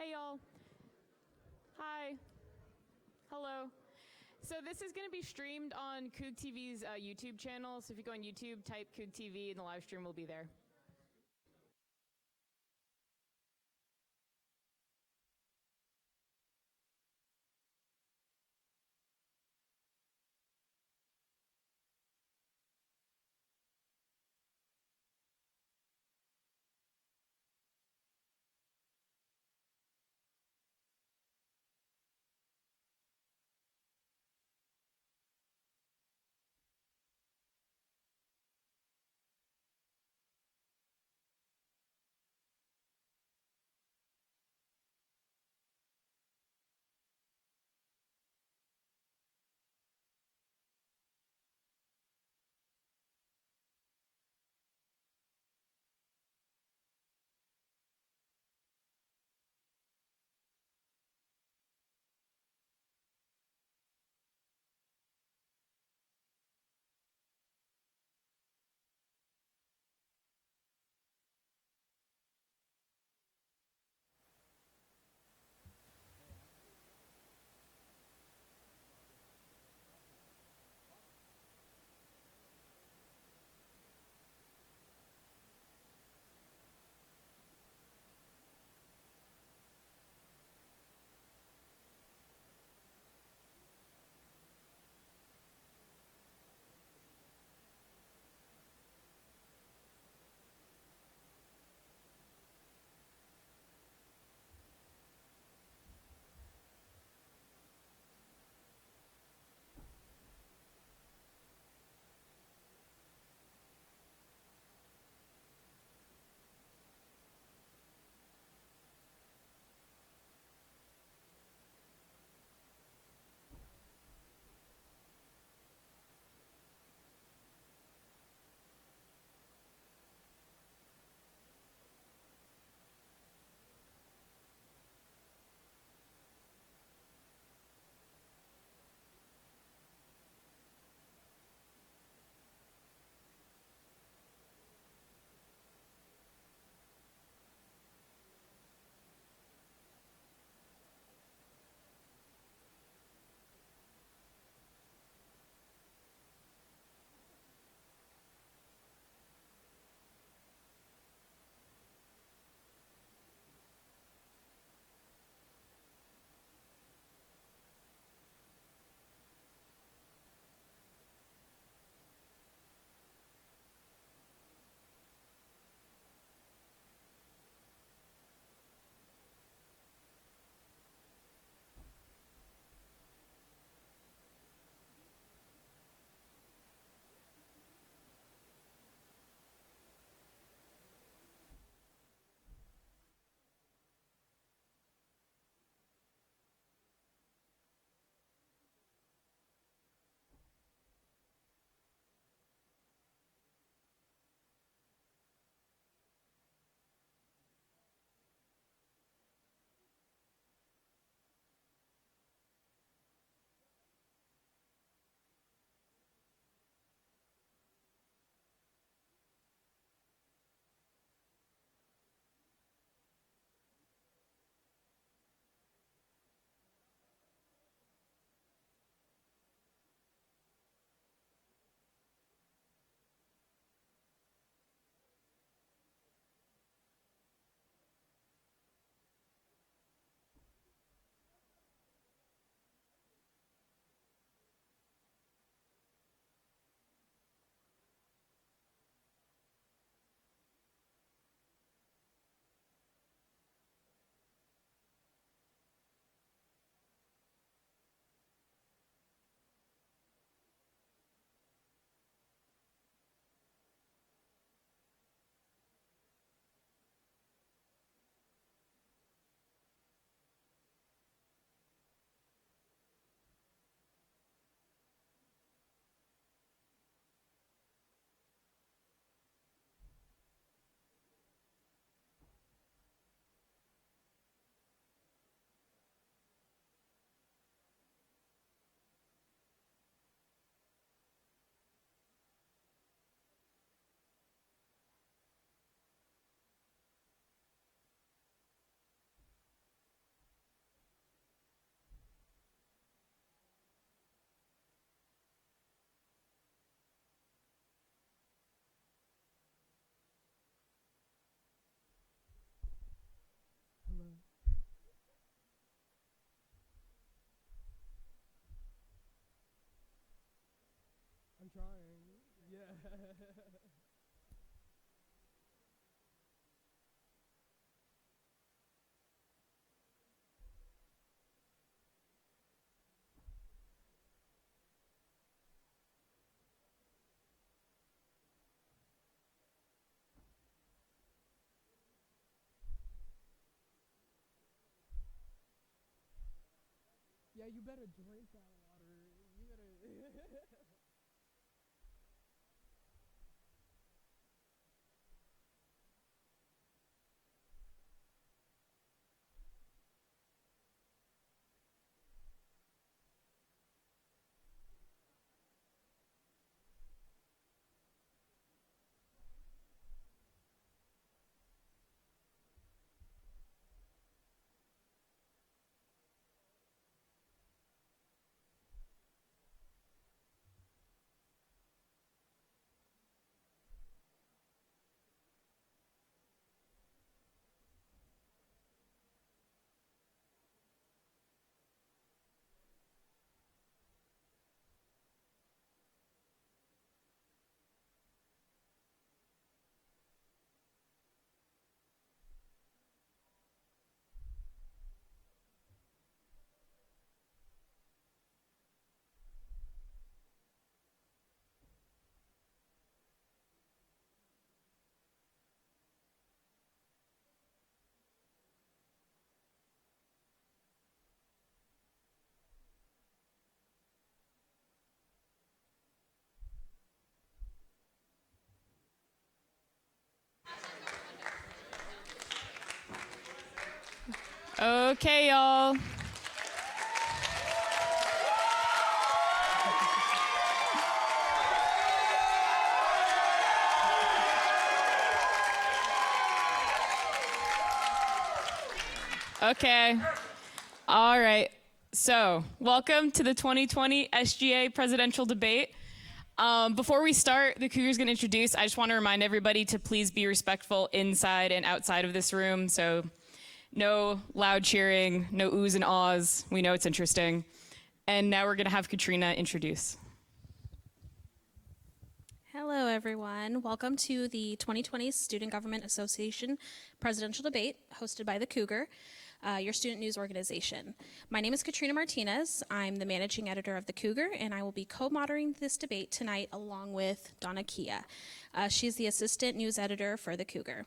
Hey y'all. Hi. Hello. So this is going to be streamed on Coog TV's YouTube channel. So if you go on YouTube, type Coog TV and the live stream will be there. trying. Yeah. Yeah, you better drink that water. You better. Okay, y'all. Okay. All right. So, welcome to the 2020 SGA Presidential Debate. Before we start, the Cougar's going to introduce. I just want to remind everybody to please be respectful inside and outside of this room. So, no loud cheering, no oohs and ahs. We know it's interesting. And now we're going to have Katrina introduce. Hello, everyone. Welcome to the 2020 Student Government Association Presidential Debate, hosted by the Cougar, your student news organization. My name is Katrina Martinez. I'm the managing editor of the Cougar, and I will be co-moderating this debate tonight along with Donna Kia. She's the assistant news editor for the Cougar.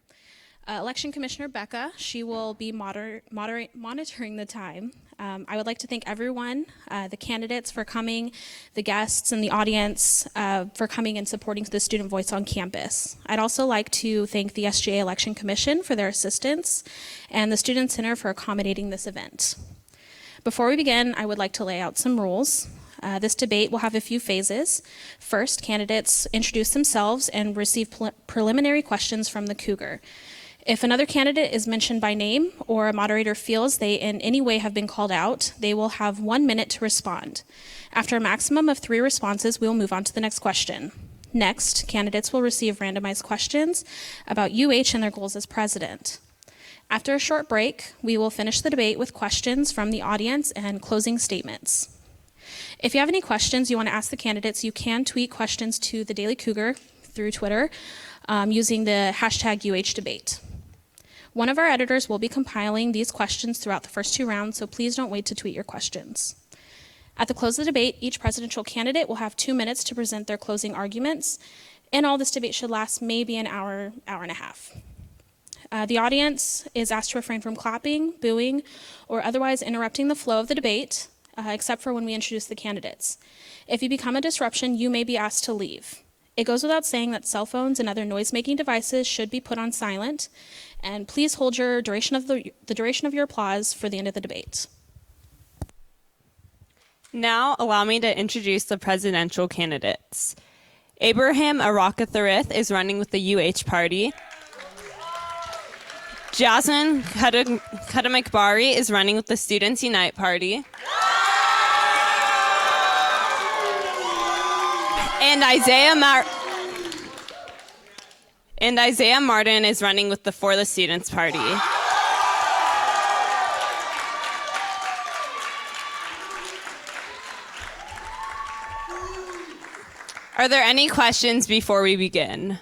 Election Commissioner Becca, she will be monitoring the time. I would like to thank everyone, the candidates for coming, the guests and the audience for coming and supporting the student voice on campus. I'd also like to thank the SGA Election Commission for their assistance and the Student Center for accommodating this event. Before we begin, I would like to lay out some rules. This debate will have a few phases. First, candidates introduce themselves and receive preliminary questions from the Cougar. If another candidate is mentioned by name or a moderator feels they in any way have been called out, they will have 1 minute to respond. After a maximum of 3 responses, we will move on to the next question. Next, candidates will receive randomized questions about UH and their goals as president. After a short break, we will finish the debate with questions from the audience and closing statements. If you have any questions you want to ask the candidates, you can tweet questions to the Daily Cougar through Twitter using the hashtag UHDebate. One of our editors will be compiling these questions throughout the first 2 rounds, so please don't wait to tweet your questions. At the close of the debate, each presidential candidate will have 2 minutes to present their closing arguments, and all this debate should last maybe an hour, hour and a half. The audience is asked to refrain from clapping, booing, or otherwise interrupting the flow of the debate, except for when we introduce the candidates. If you become a disruption, you may be asked to leave. It goes without saying that cell phones and other noise-making devices should be put on silent, and please hold your duration of the duration of your applause for the end of the debate. Now, allow me to introduce the presidential candidates. Abraham Arakatharith is running with the UH party. Jasmine Kadamakbari is running with the Students Unite party. And Isaiah Martin is running with the For the Students party. Are there any questions before we begin?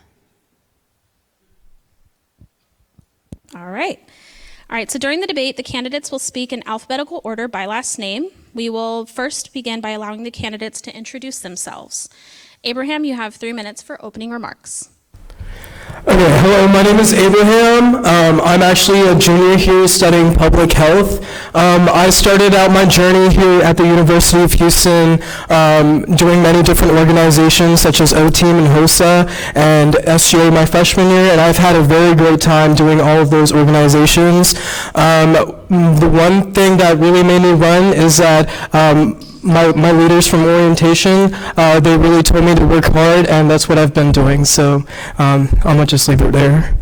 All right. All right, so during the debate, the candidates will speak in alphabetical order by last name. We will first begin by allowing the candidates to introduce themselves. Abraham, you have 3 minutes for opening remarks. Okay, hello, my name is Abraham. I'm actually a junior here studying public health. I started out my journey here at the University of Houston doing many different organizations such as O-Team and HOSA and SGA my freshman year, and I've had a very great time doing all of those organizations. The one thing that really made me run is that my leaders from orientation, they really told me to work hard, and that's what I've been doing. So I'm gonna just leave it there.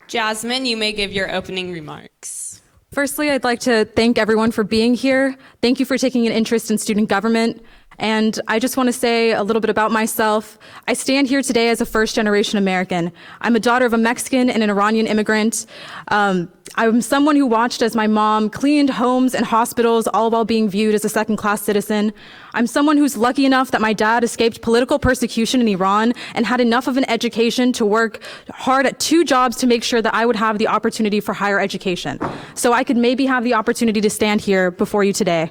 Jasmine, you may give your opening remarks. Firstly, I'd like to thank everyone for being here. Thank you for taking an interest in student government. And I just want to say a little bit about myself. I stand here today as a first-generation American. I'm a daughter of a Mexican and an Iranian immigrant. I'm someone who watched as my mom cleaned homes and hospitals, all while being viewed as a second-class citizen. I'm someone who's lucky enough that my dad escaped political persecution in Iran and had enough of an education to work hard at 2 jobs to make sure that I would have the opportunity for higher education. So I could maybe have the opportunity to stand here before you today.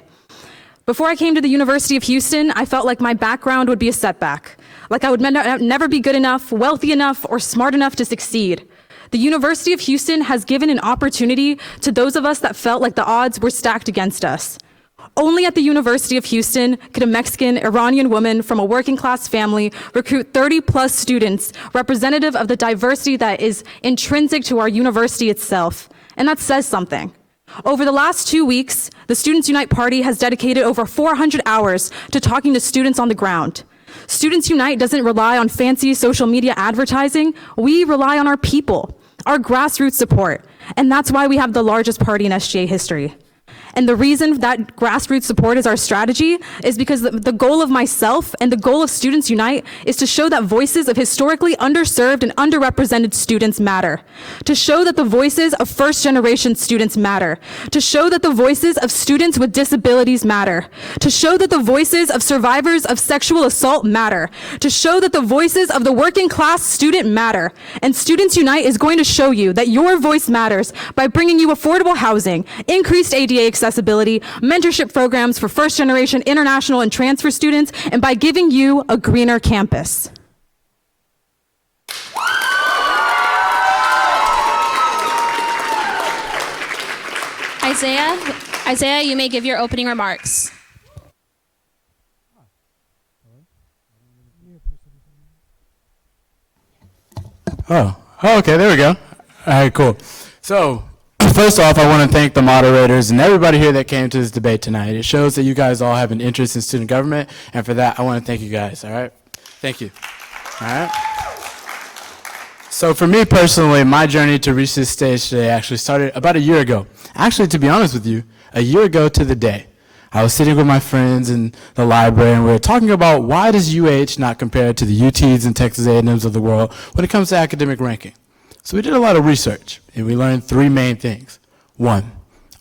Before I came to the University of Houston, I felt like my background would be a setback, like I would never be good enough, wealthy enough, or smart enough to succeed. The University of Houston has given an opportunity to those of us that felt like the odds were stacked against us. Only at the University of Houston could a Mexican Iranian woman from a working class family recruit 30+ students representative of the diversity that is intrinsic to our university itself. And that says something. Over the last 2 weeks, the Students Unite Party has dedicated over 400 hours to talking to students on the ground. Students Unite doesn't rely on fancy social media advertising. We rely on our people, our grassroots support, and that's why we have the largest party in SGA history. And the reason that grassroots support is our strategy is because the goal of myself and the goal of Students Unite is to show that voices of historically underserved and underrepresented students matter, to show that the voices of first-generation students matter, to show that the voices of students with disabilities matter, to show that the voices of survivors of sexual assault matter, to show that the voices of the working class student matter. And Students Unite is going to show you that your voice matters by bringing you affordable housing, increased ADA accessibility, mentorship programs for first-generation international and transfer students, and by giving you a greener campus. Isaiah, you may give your opening remarks. Oh, okay, there we go. All right, cool. So, first off, I want to thank the moderators and everybody here that came to this debate tonight. It shows that you guys all have an interest in student government, and for that, I want to thank you guys, all right? Thank you. All right? So for me personally, my journey to reach this stage today actually started about a year ago. Actually, to be honest with you, a year ago to the day. I was sitting with my friends in the library, and we were talking about why does UH not compare to the UTs and Texas A&Ms of the world when it comes to academic ranking. So we did a lot of research, and we learned 3 main things. 1,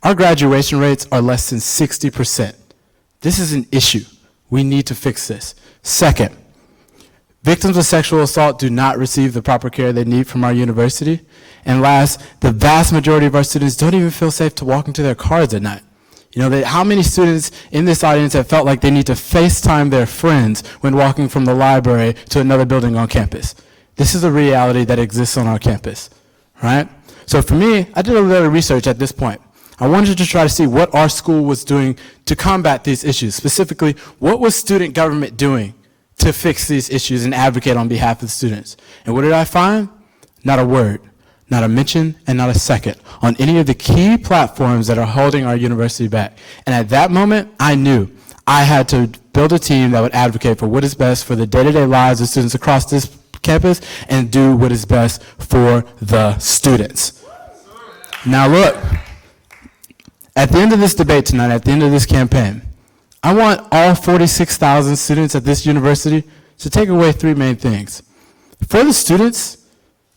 our graduation rates are less than 60%. This is an issue. We need to fix this. 2nd, victims of sexual assault do not receive the proper care they need from our university. And last, the vast majority of our students don't even feel safe to walk into their cars at night. You know, how many students in this audience have felt like they need to FaceTime their friends when walking from the library to another building on campus? This is a reality that exists on our campus, right? So for me, I did a little research at this point. I wanted to try to see what our school was doing to combat these issues. Specifically, what was student government doing to fix these issues and advocate on behalf of the students? And what did I find? Not a word, not a mention, and not a second on any of the key platforms that are holding our university back. And at that moment, I knew I had to build a team that would advocate for what is best for the day-to-day lives of students across this campus and do what is best for the students. Now look, at the end of this debate tonight, at the end of this campaign, I want all 46,000 students at this university to take away 3 main things. For the students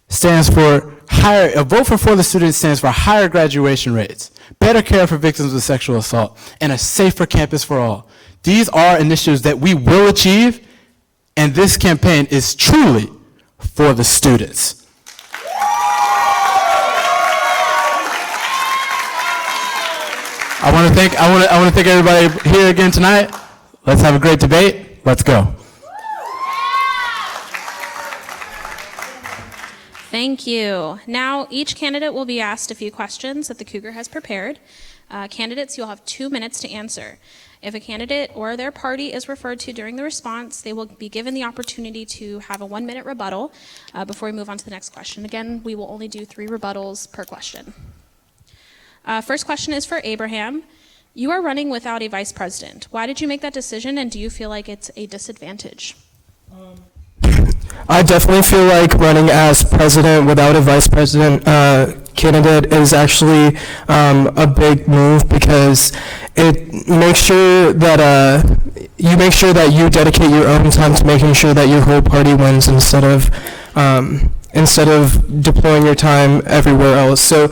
stands for higher, a vote for the students stands for higher graduation rates, better care for victims of sexual assault, and a safer campus for all. These are initiatives that we will achieve, and this campaign is truly for the students. I want to thank everybody here again tonight. Let's have a great debate. Let's go. Thank you. Now, each candidate will be asked a few questions that the Cougar has prepared. Candidates, you'll have 2 minutes to answer. If a candidate or their party is referred to during the response, they will be given the opportunity to have a 1-minute rebuttal before we move on to the next question. Again, we will only do 3 rebuttals per question. First question is for Abraham. You are running without a vice president. Why did you make that decision, and do you feel like it's a disadvantage? I definitely feel like running as president without a vice president candidate is actually a big move, because it makes sure that you dedicate your own time to making sure that your whole party wins instead of deploying your time everywhere else. So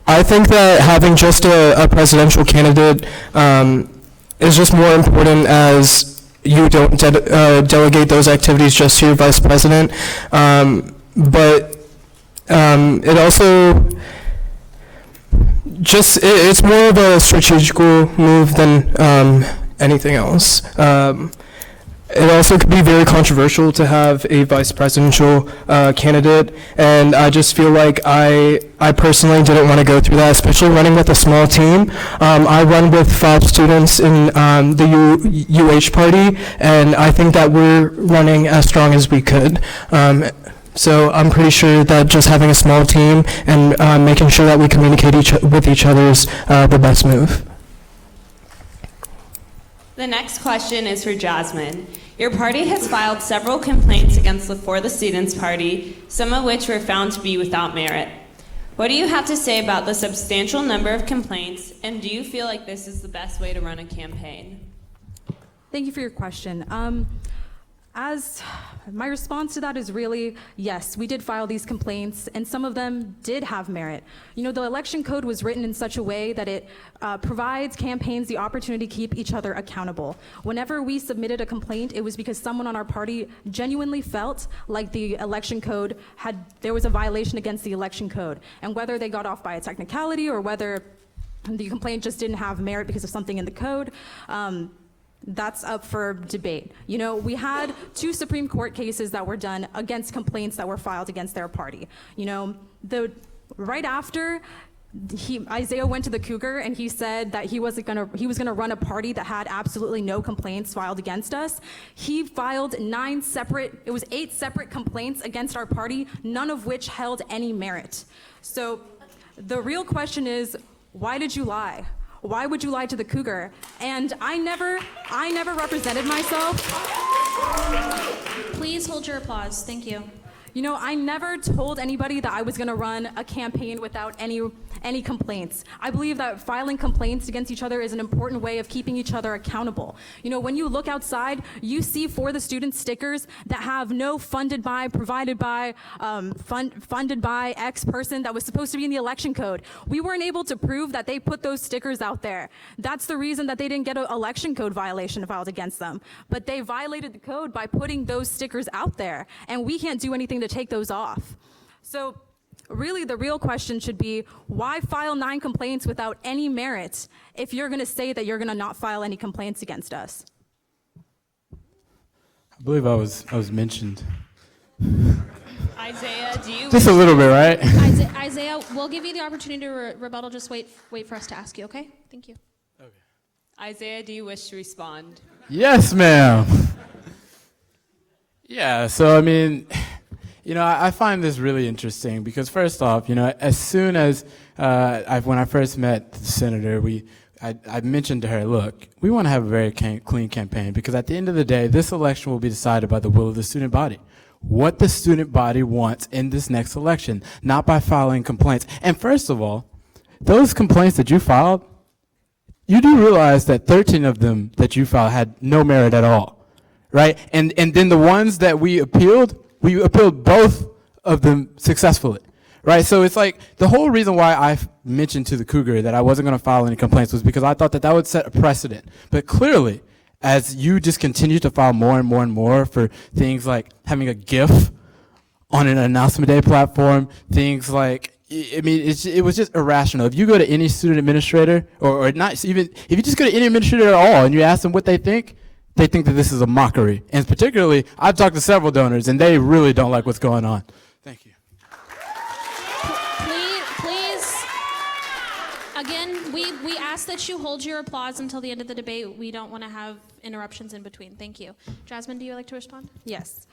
I think that having just a presidential candidate is just more important, as you don't delegate those activities just to your vice president. But it also it's more of a strategical move than anything else. It also could be very controversial to have a vice presidential candidate, and I just feel like I personally didn't want to go through that, especially running with a small team. I run with 5 students in the UH party, and I think that we're running as strong as we could. So I'm pretty sure that just having a small team and making sure that we communicate with each other is the best move. The next question is for Jasmine. Your party has filed several complaints against the For the Students Party, some of which were found to be without merit. What do you have to say about the substantial number of complaints, and do you feel like this is the best way to run a campaign? Thank you for your question. As my response to that is really, yes, we did file these complaints, and some of them did have merit. You know, the election code was written in such a way that it provides campaigns the opportunity to keep each other accountable. Whenever we submitted a complaint, it was because someone on our party genuinely felt like the election code there was a violation against the election code. And whether they got off by a technicality or whether the complaint just didn't have merit because of something in the code, that's up for debate. You know, we had 2 Supreme Court cases that were done against complaints that were filed against their party. You know, right after Isaiah went to the Cougar and he said that he was gonna run a party that had absolutely no complaints filed against us. He filed 8 separate complaints against our party, none of which held any merit. So the real question is, why did you lie? Why would you lie to the Cougar? And I never represented myself. Please hold your applause. Thank you. You know, I never told anybody that I was gonna run a campaign without any complaints. I believe that filing complaints against each other is an important way of keeping each other accountable. You know, when you look outside, you see For the Students stickers that have no funded by, provided by, funded by X person that was supposed to be in the election code. We weren't able to prove that they put those stickers out there. That's the reason that they didn't get an election code violation filed against them. But they violated the code by putting those stickers out there, and we can't do anything to take those off. So really, the real question should be, why file 9 complaints without any merit if you're going to say that you're going to not file any complaints against us? I believe I was mentioned. Isaiah, do you... Just a little bit, right? Isaiah, we'll give you the opportunity to rebuttal. Just wait for us to ask you, okay? Thank you. Okay. Isaiah, do you wish to respond? Yes, ma'am. Yeah, so I mean, you know, I find this really interesting because first off, you know, as soon as when I first met the senator, I mentioned to her, look, we want to have a very clean campaign because at the end of the day, this election will be decided by the will of the student body. What the student body wants in this next election, not by filing complaints. And first of all, those complaints that you filed, you do realize that 13 of them that you filed had no merit at all, right? And then the ones that we appealed both of them successfully, right? So it's like the whole reason why I mentioned to the Cougar that I wasn't going to file any complaints was because I thought that would set a precedent. But clearly, as you just continue to file more and more and more for things like having a GIF on an announcement day platform, things like, I mean, it was just irrational. If you go to any student administrator, or not even, if you just go to any administrator at all and you ask them what they think that this is a mockery. And particularly, I've talked to several donors, and they really don't like what's going on. Thank you. Please, again, we ask that you hold your applause until the end of the debate. We don't want to have interruptions in between. Thank you. Jasmine, do you like to respond? Yes.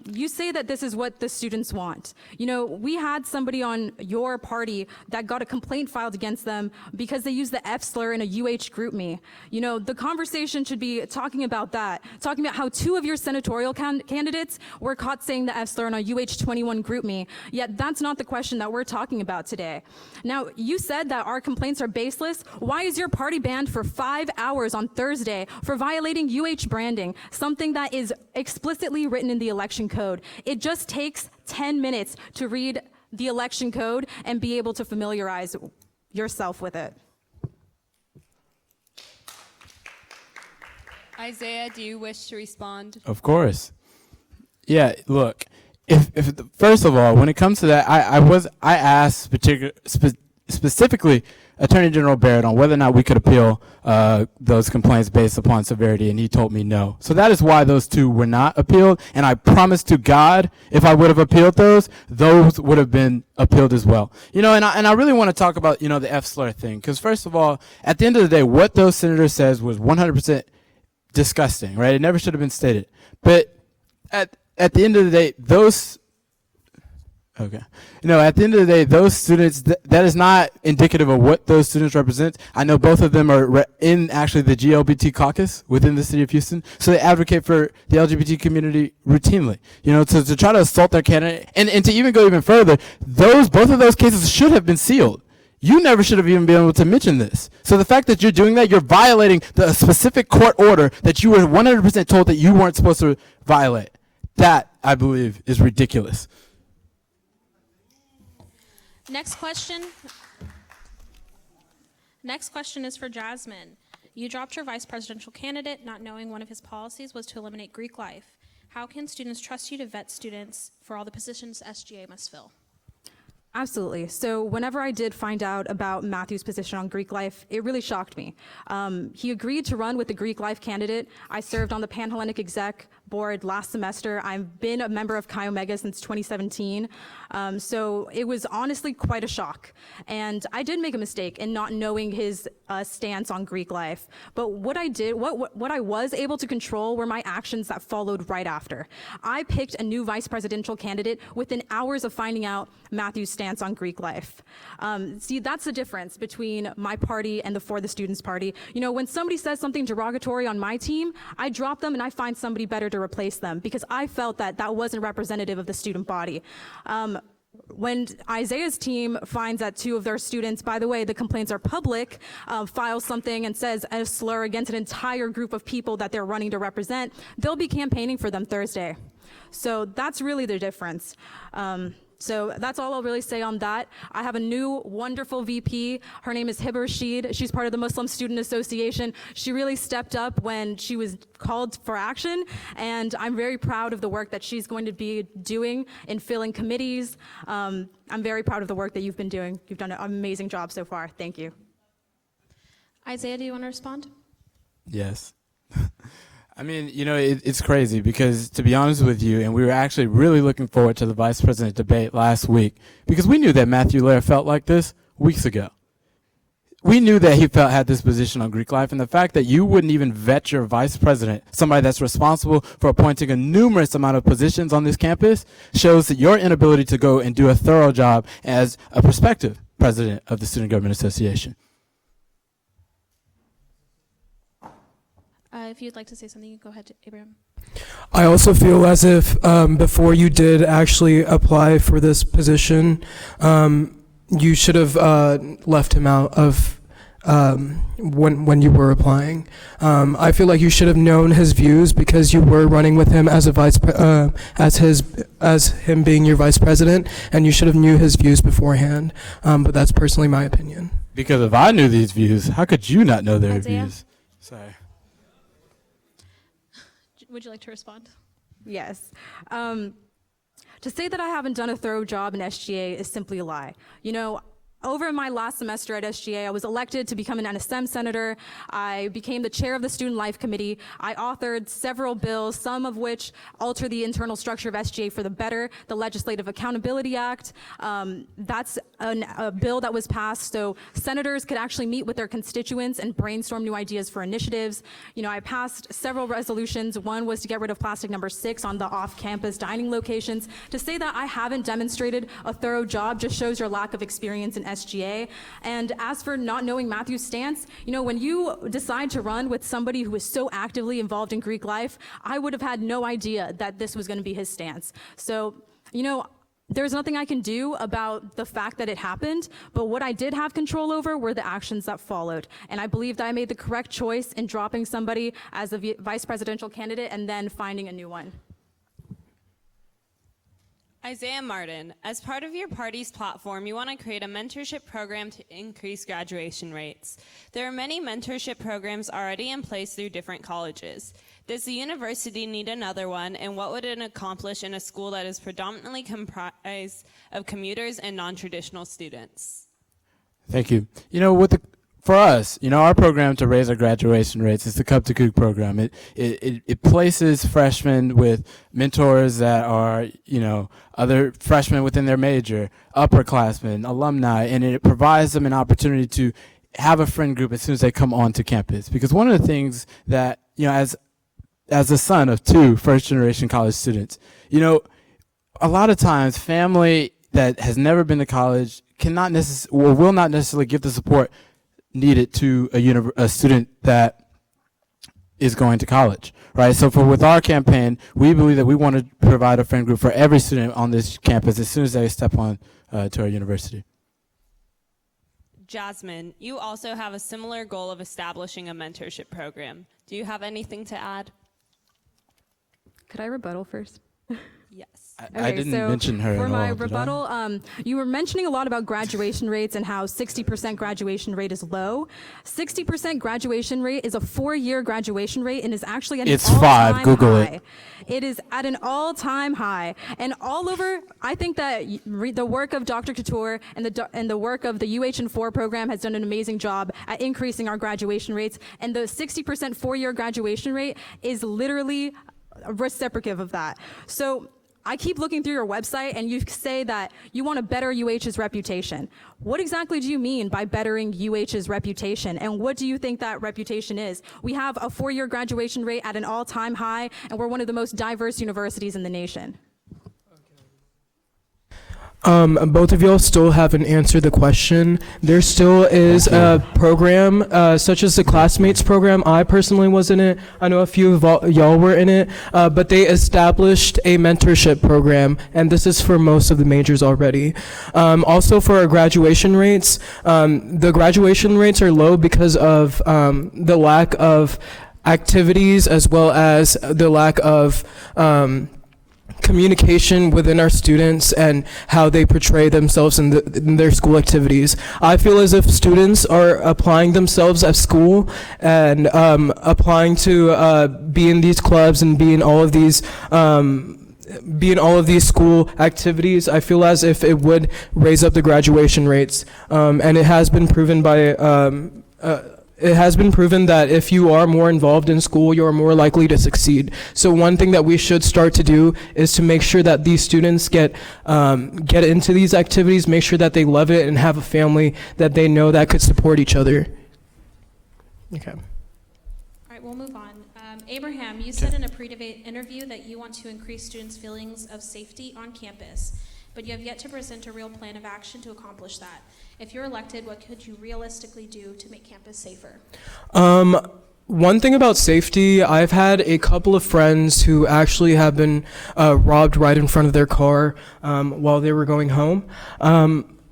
You say that this is what the students want. You know, we had somebody on your party that got a complaint filed against them because they used the F slur in a UH group me. You know, the conversation should be talking about that, talking about how 2 of your senatorial candidates were caught saying the F slur in a UH21 group me, yet that's not the question that we're talking about today. Now, you said that our complaints are baseless. Why is your party banned for 5 hours on Thursday for violating UH branding, something that is explicitly written in the election code? It just takes 10 minutes to read the election code and be able to familiarize yourself with it. Isaiah, do you wish to respond? Of course. Yeah, look, if first of all, when it comes to that, I asked specifically Attorney General Barrett on whether or not we could appeal those complaints based upon severity, and he told me no. So that is why those 2 were not appealed, and I promise to God, if I would have appealed those would have been appealed as well. You know, and I really want to talk about, you know, the F slur thing, because first of all, at the end of the day, what those senators says was 100% disgusting, right? It never should have been stated. But at the end of the day, those Okay. No, at the end of the day, those students, that is not indicative of what those students represent. I know both of them are in actually the GLBT caucus within the city of Houston, so they advocate for the LGBT community routinely. You know, to try to assault their candidate, and to even go even further, both of those cases should have been sealed. You never should have even been able to mention this. So the fact that you're doing that, you're violating the specific court order that you were 100% told that you weren't supposed to violate. That, I believe, is ridiculous. Next question is for Jasmine. You dropped your vice presidential candidate not knowing one of his policies was to eliminate Greek life. How can students trust you to vet students for all the positions SGA must fill? Absolutely. So whenever I did find out about Matthew's position on Greek life, it really shocked me. He agreed to run with the Greek life candidate. I served on the Pan-Hellenic Exec board last semester. I've been a member of Chi Omega since 2017. So it was honestly quite a shock. And I did make a mistake in not knowing his stance on Greek life. But what I did, what I was able to control were my actions that followed right after. I picked a new vice presidential candidate within hours of finding out Matthew's stance on Greek life. See, that's the difference between my party and the For the Students party. You know, when somebody says something derogatory on my team, I drop them and I find somebody better to replace them because I felt that that wasn't representative of the student body. When Isaiah's team finds that 2 of their students, by the way, the complaints are public, files something and says a slur against an entire group of people that they're running to represent, they'll be campaigning for them Thursday. So that's really the difference. So that's all I'll really say on that. I have a new wonderful VP. Her name is Hiba Rashid. She's part of the Muslim Student Association. She really stepped up when she was called for action, and I'm very proud of the work that she's going to be doing in filling committees. I'm very proud of the work that you've been doing. You've done an amazing job so far. Thank you. Isaiah, do you want to respond? Yes. I mean, you know, it's crazy because, to be honest with you, and we were actually really looking forward to the vice president debate last week because we knew that Matthew Lair felt like this weeks ago. We knew that he had this position on Greek life, and the fact that you wouldn't even vet your vice president, somebody that's responsible for appointing a numerous amount of positions on this campus, shows that your inability to go and do a thorough job as a prospective president of the Student Government Association. If you'd like to say something, you go ahead, Abraham. I also feel as if before you did actually apply for this position, you should have left him out of when you were applying. I feel like you should have known his views because you were running with him as a as him being your vice president, and you should have knew his views beforehand. But that's personally my opinion. Because if I knew these views, how could you not know their Isaiah? views? Sorry. would you like to respond? Yes. To say that I haven't done a thorough job in SGA is simply a lie. You know, over my last semester at SGA, I was elected to become an NSM senator. I became the chair of the Student Life Committee. I authored several bills, some of which alter the internal structure of SGA for the better. The Legislative Accountability Act, that's a bill that was passed so senators could actually meet with their constituents and brainstorm new ideas for initiatives. You know, I passed several resolutions. One was to get rid of plastic number 6 on the off-campus dining locations. To say that I haven't demonstrated a thorough job just shows your lack of experience in SGA. And as for not knowing Matthew's stance, you know, when you decide to run with somebody who is so actively involved in Greek life, I would have had no idea that this was going to be his stance. So, you know, there's nothing I can do about the fact that it happened, but what I did have control over were the actions that followed. And I believe that I made the correct choice in dropping somebody as a vice presidential candidate and then finding a new one. Isaiah Martin, as part of your party's platform, you want to create a mentorship program to increase graduation rates. There are many mentorship programs already in place through different colleges. Does the university need another one, and what would it accomplish in a school that is predominantly comprised of commuters and non-traditional students? Thank you. You know, for us, you know, our program to raise our graduation rates is the Cup to Cook program. It places freshmen with mentors that are, you know, other freshmen within their major, upperclassmen, alumni, and it provides them an opportunity to have a friend group as soon as they come onto campus. Because one of the things that, you know, as the son of 2 first-generation college students, you know, a lot of times family that has never been to college cannot necessarily, or will not necessarily give the support needed to a student that is going to college, right? So with our campaign, we believe that we want to provide a friend group for every student on this campus as soon as they step on to our university. Jasmine, you also have a similar goal of establishing a mentorship program. Do you have anything to add? Could I rebuttal first? Yes. I didn't mention her for at my all, rebuttal, you were mentioning a lot about graduation rates and how 60% graduation rate is low. 60% graduation rate is a 4-year graduation rate and is actually at an It's all-time 5. Google high. it. It is at an all-time high. And all over, I think that the work of Dr. Couture and the work of the UH&4 program has done an amazing job at increasing our graduation rates. And the 60% 4-year graduation rate is literally reciprocative of that. So I keep looking through your website and you say that you want to better UH's reputation. What exactly do you mean by bettering UH's reputation? And what do you think that reputation is? We have a 4-year graduation rate at an all-time high, and we're one of the most diverse universities in the nation. Both of y'all still haven't answered the question. There still is a program, such as the Classmates program. I personally was in it. I know a few of y'all were in it, but they established a mentorship program, and this is for most of the majors already. Also for our graduation rates, the graduation rates are low because of the lack of activities as well as the lack of communication within our students and how they portray themselves in their school activities. I feel as if students are applying themselves at school and applying to be in these clubs and be in all of these school activities. I feel as if it would raise up the graduation rates, and it has been proven that if you are more involved in school, you're more likely to succeed. So one thing that we should start to do is to make sure that these students get into these activities, make sure that they love it and have a family that they know that could support each other. Okay. All right, we'll move on. Abraham, you said in a pre-debate interview that you want to increase students' feelings of safety on campus, but you have yet to present a real plan of action to accomplish that. If you're elected, what could you realistically do to make campus safer? One thing about safety, I've had a couple of friends who actually have been robbed right in front of their car while they were going home.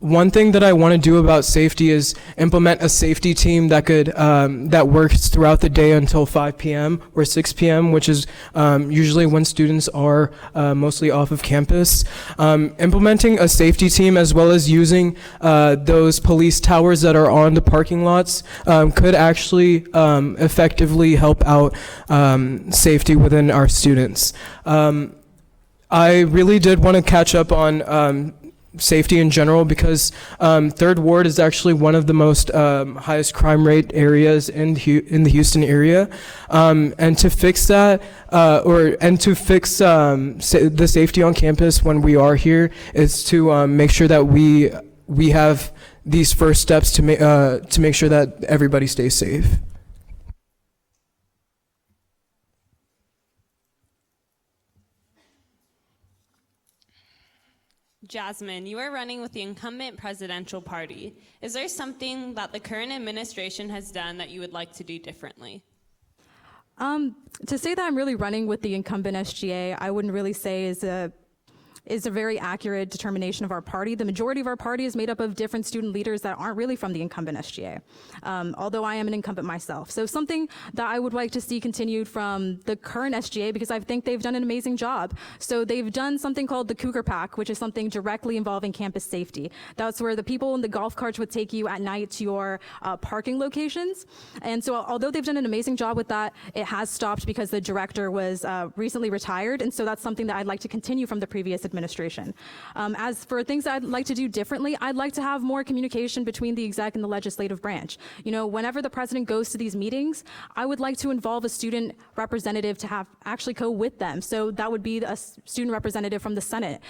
one thing that I want to do about safety is implement a safety team that could that works throughout the day until 5 p.m. or 6 p.m., which is usually when students are mostly off of campus. Implementing a safety team as well as using those police towers that are on the parking lots could actually effectively help out safety within our students. I really did want to catch up on safety in general because Third Ward is actually one of the most highest crime rate areas in the Houston area, and to fix that the safety on campus when we are here is to make sure that we have these first steps to make sure that everybody stays safe. Jasmine, you are running with the incumbent presidential party. Is there something that the current administration has done that you would like to do differently? To say that I'm really running with the incumbent SGA, I wouldn't really say is a very accurate determination of our party. The majority of our party is made up of different student leaders that aren't really from the incumbent SGA, although I am an incumbent myself. So something that I would like to see continued from the current SGA, because I think they've done an amazing job. So they've done something called the Cougar Pack, which is something directly involving campus safety. That's where the people in the golf carts would take you at night to your parking locations. And so although they've done an amazing job with that, it has stopped because the director was recently retired. And so that's something that I'd like to continue from the previous administration. As for things that I'd like to do differently, I'd like to have more communication between the exec and the legislative branch. You know, whenever the president goes to these meetings, I would like to involve a student representative to have actually go with them. So that would be a student representative from the Senate.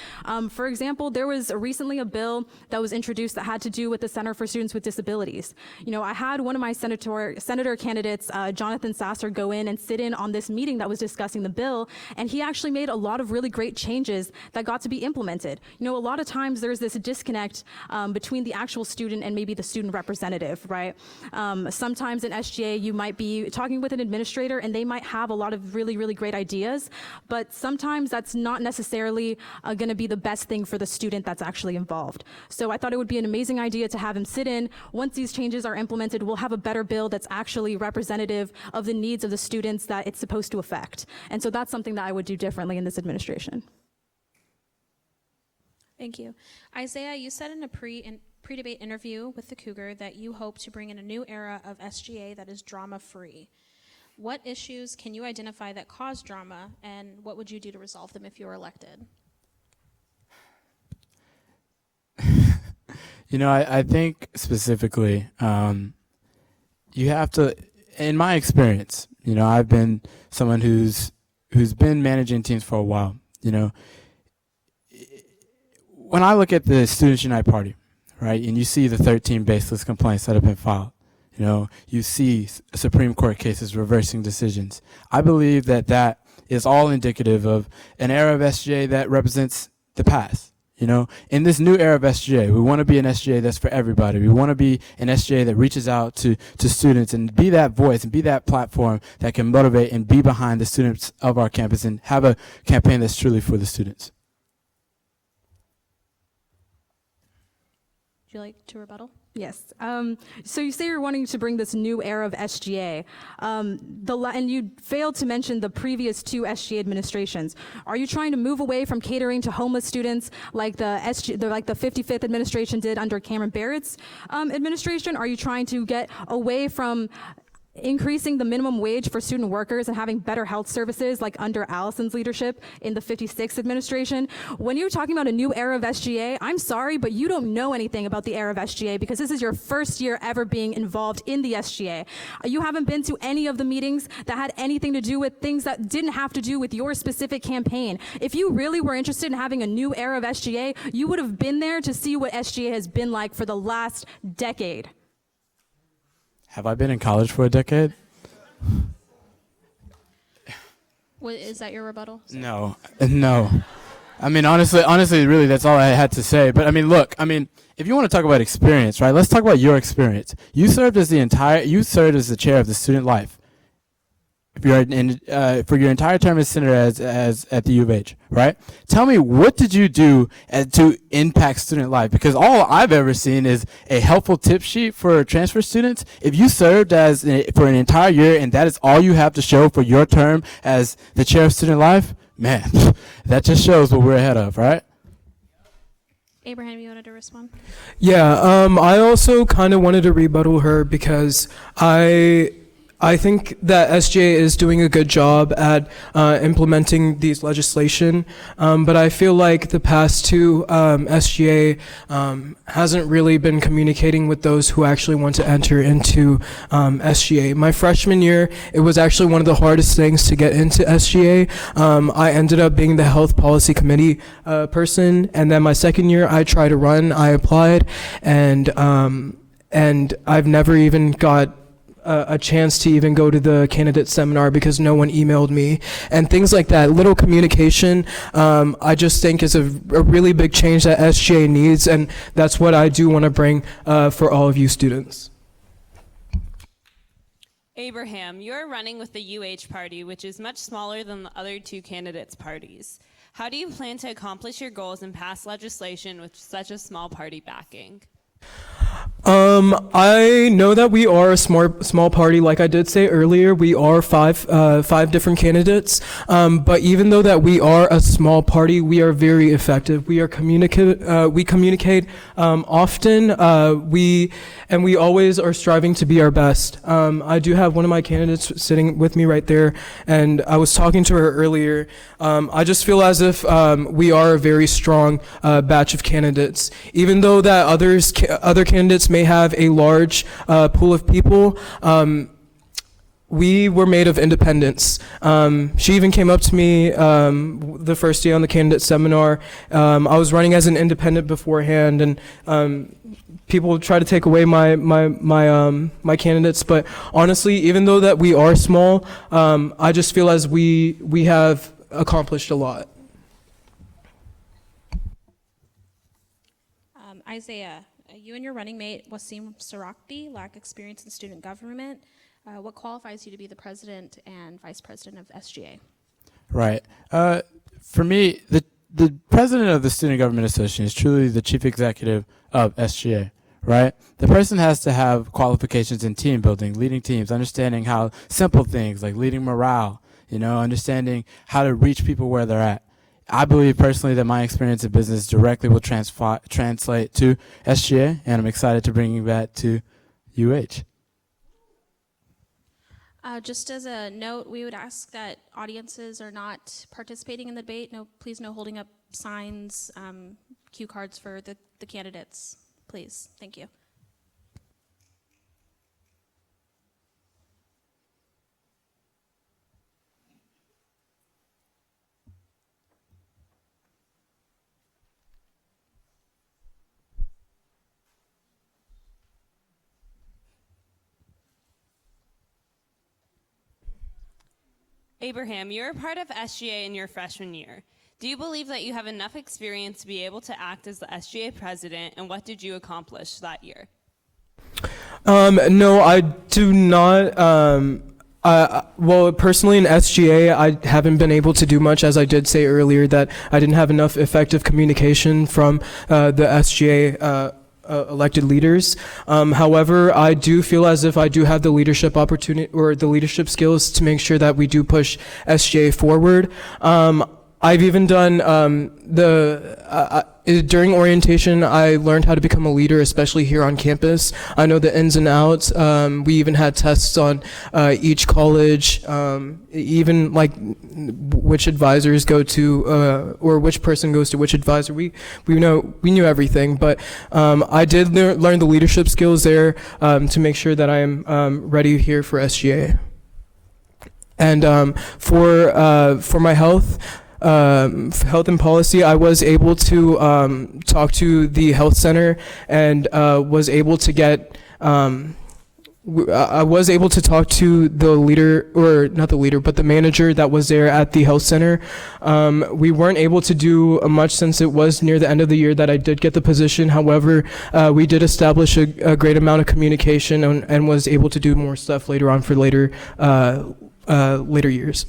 For example, there was recently a bill that was introduced that had to do with the Center for Students with Disabilities. You know, I had one of my senator candidates, Jonathan Sasser, go in and sit in on this meeting that was discussing the bill, and he actually made a lot of really great changes that got to be implemented. You know, a lot of times there's this disconnect between the actual student and maybe the student representative, right? Sometimes in SGA you might be talking with an administrator and they might have a lot of really, really great ideas, but sometimes that's not necessarily going to be the best thing for the student that's actually involved. So I thought it would be an amazing idea to have him sit in. Once these changes are implemented, we'll have a better bill that's actually representative of the needs of the students that it's supposed to affect. And so that's something that I would do differently in this administration. Thank you. Isaiah, you said in a pre-debate interview with the Cougar that you hope to bring in a new era of SGA that is drama-free. What issues can you identify that cause drama, and what would you do to resolve them if you were elected? You know, I think specifically, you have to, in my experience, you know, I've been someone who's been managing teams for a while, you know. When I look at the Students Unite Party, right, and you see the 13 baseless complaints that have been filed, you know, you see Supreme Court cases reversing decisions. I believe that that is all indicative of an era of SGA that represents the past. You know, in this new era of SGA, we want to be an SGA that's for everybody. We want to be an SGA that reaches out to students and be that voice and be that platform that can motivate and be behind the students of our campus and have a campaign that's truly for the students. Would you like to rebuttal? Yes. So you say you're wanting to bring this new era of SGA, and you failed to mention the previous two SGA administrations. Are you trying to move away from catering to homeless students like the 55th administration did under Cameron Barrett's administration? Are you trying to get away from increasing the minimum wage for student workers and having better health services like under Allison's leadership in the 56th administration? When you're talking about a new era of SGA, I'm sorry, but you don't know anything about the era of SGA because this is your first year ever being involved in the SGA. You haven't been to any of the meetings that had anything to do with things that didn't have to do with your specific campaign. If you really were interested in having a new era of SGA, you would have been there to see what SGA has been like for the last decade. Have I been in college for a decade? Is that your rebuttal? No. I mean, honestly, really, that's all I had to say. But I mean, look, if you want to talk about experience, right? Let's talk about your experience. You served as the chair of the student life for your entire term as senator as at the U of H, right? Tell me, what did you do to impact student life? Because all I've ever seen is a helpful tip sheet for transfer students. If you served for an entire year and that is all you have to show for your term as the chair of student life, man, that just shows what we're ahead of, right? Abraham, you wanted to respond? Yeah, I also kind of wanted to rebuttal her because I think that SGA is doing a good job at implementing these legislation, but I feel like the past two SGA hasn't really been communicating with those who actually want to enter into SGA. My freshman year, it was actually one of the hardest things to get into SGA. I ended up being the health policy committee person, and then my second year, I tried to run, I applied, and I've never even got a chance to even go to the candidate seminar because no one emailed me and things like that. Little communication, I just think is a really big change that SGA needs, and that's what I do want to bring for all of you students. Abraham, you're running with the UH party, which is much smaller than the other two candidates' parties. How do you plan to accomplish your goals and pass legislation with such a small party backing? I know that we are a small party. Like I did say earlier, we are five different candidates. But even though that we are a small party, we are very effective. We communicate often. We always are striving to be our best. I do have one of my candidates sitting with me right there, and I was talking to her earlier. I just feel as if we are a very strong batch of candidates. Even though that other candidates may have a large pool of people, we were made of independence. She even came up to me the first day on the candidate seminar. I was running as an independent beforehand, and people try to take away my candidates. But honestly, even though that we are small, I just feel as we have accomplished a lot. Isaiah, you and your running mate, Wasim Sarakti, lack experience in student government. What qualifies you to be the president and vice president of SGA? Right. For me, the president of the Student Government Association is truly the chief executive of SGA, right? The person has to have qualifications in team building, leading teams, understanding how simple things like leading morale, understanding how to reach people where they're at. I believe personally that my experience in business directly will translate to SGA, and I'm excited to bring that to UH. Just as a note, we would ask that audiences are not participating in the debate. Please no holding up signs, cue cards for the candidates, please. Thank you. Abraham, you're a part of SGA in your freshman year. Do you believe that you have enough experience to be able to act as the SGA president, and what did you accomplish that year? No, I do not. Well, personally in SGA, I haven't been able to do much, as I did say earlier, that I didn't have enough effective communication from the SGA elected leaders. However, I do feel as if I do have the leadership opportunity or the leadership skills to make sure that we do push SGA forward. I've even done during orientation, I learned how to become a leader, especially here on campus. I know the ins and outs. We even had tests on each college, even like which advisors go to, or which person goes to which advisor. We knew everything, but I did learn the leadership skills there to make sure that I am ready here for SGA. And for my health and policy, I was able to talk to the health center and was able to get I was able to talk to the leader, or not the leader, but the manager that was there at the health center. We weren't able to do much since it was near the end of the year that I did get the position. However, we did establish a great amount of communication and was able to do more stuff later on for later years.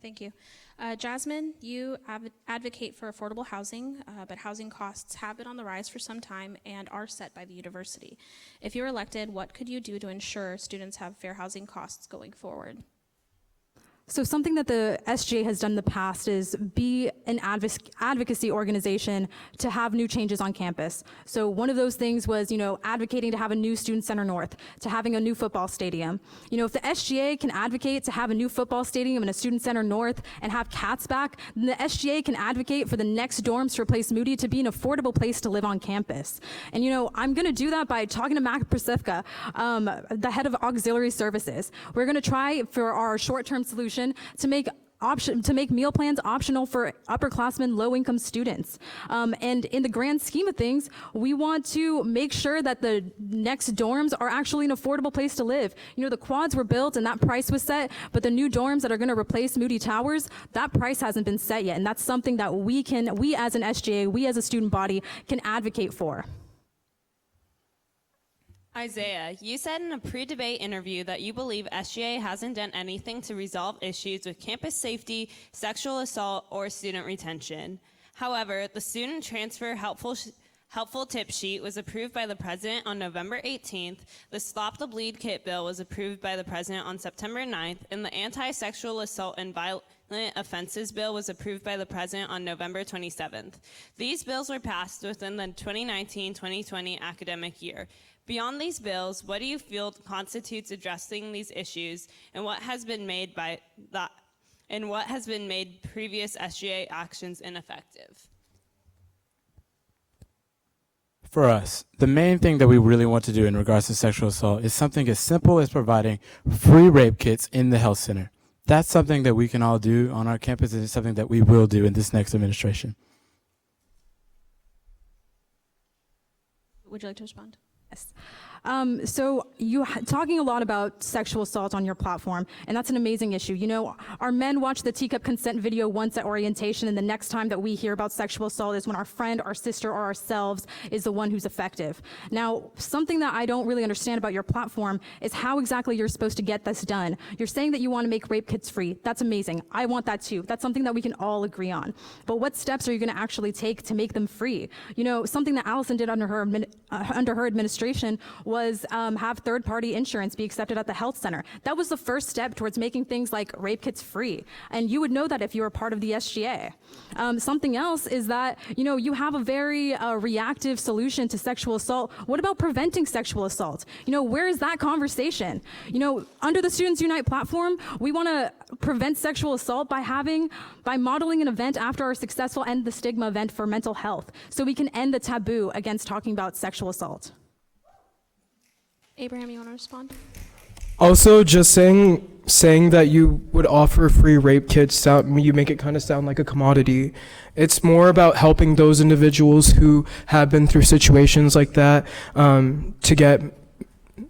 Thank you. Jasmine, you advocate for affordable housing, but housing costs have been on the rise for some time and are set by the university. If you're elected, what could you do to ensure students have fair housing costs going forward? So something that the SGA has done in the past is be an advocacy organization to have new changes on campus. So one of those things was, advocating to have a new Student Center North, to having a new football stadium. If the SGA can advocate to have a new football stadium and a Student Center North and have cats back, then the SGA can advocate for the next dorms to replace Moody to be an affordable place to live on campus. And I'm gonna do that by talking to Mac Prisivka, the head of auxiliary services. We're gonna try for our short-term solution to make meal plans optional for upperclassmen, low-income students. And in the grand scheme of things, we want to make sure that the next dorms are actually an affordable place to live. The quads were built and that price was set, but the new dorms that are going to replace Moody Towers, that price hasn't been set yet. And that's something that we as an SGA, we as a student body can advocate for. Isaiah, you said in a pre-debate interview that you believe SGA hasn't done anything to resolve issues with campus safety, sexual assault, or student retention. However, the student transfer helpful tip sheet was approved by the president on November 18th, the Stop the Bleed Kit bill was approved by the president on September 9th, and the Anti-Sexual Assault and Violent Offenses bill was approved by the president on November 27th. These bills were passed within the 2019-2020 academic year. Beyond these bills, what do you feel constitutes addressing these issues, and what has been made previous SGA actions ineffective? For us, the main thing that we really want to do in regards to sexual assault is something as simple as providing free rape kits in the health center. That's something that we can all do on our campus, and it's something that we will do in this next administration. Would you like to respond? Yes. So you talking a lot about sexual assault on your platform, and that's an amazing issue. Our men watch the teacup consent video once at orientation, and the next time that we hear about sexual assault is when our friend, our sister, or ourselves is the one who's effective. Now, something that I don't really understand about your platform is how exactly you're supposed to get this done. You're saying that you want to make rape kits free. That's amazing. I want that too. That's something that we can all agree on. But what steps are you going to actually take to make them free? Something that Allison did under her administration was have third-party insurance be accepted at the health center. That was the first step towards making things like rape kits free. And you would know that if you were part of the SGA. Something else is that, you have a very reactive solution to sexual assault. What about preventing sexual assault? Where is that conversation? Under the Students Unite platform, we want to prevent sexual assault by modeling an event after our successful End the Stigma event for mental health, so we can end the taboo against talking about sexual assault. Abraham, you want to respond? Also, just saying that you would offer free rape kits, you make it kind of sound like a commodity. It's more about helping those individuals who have been through situations like that to get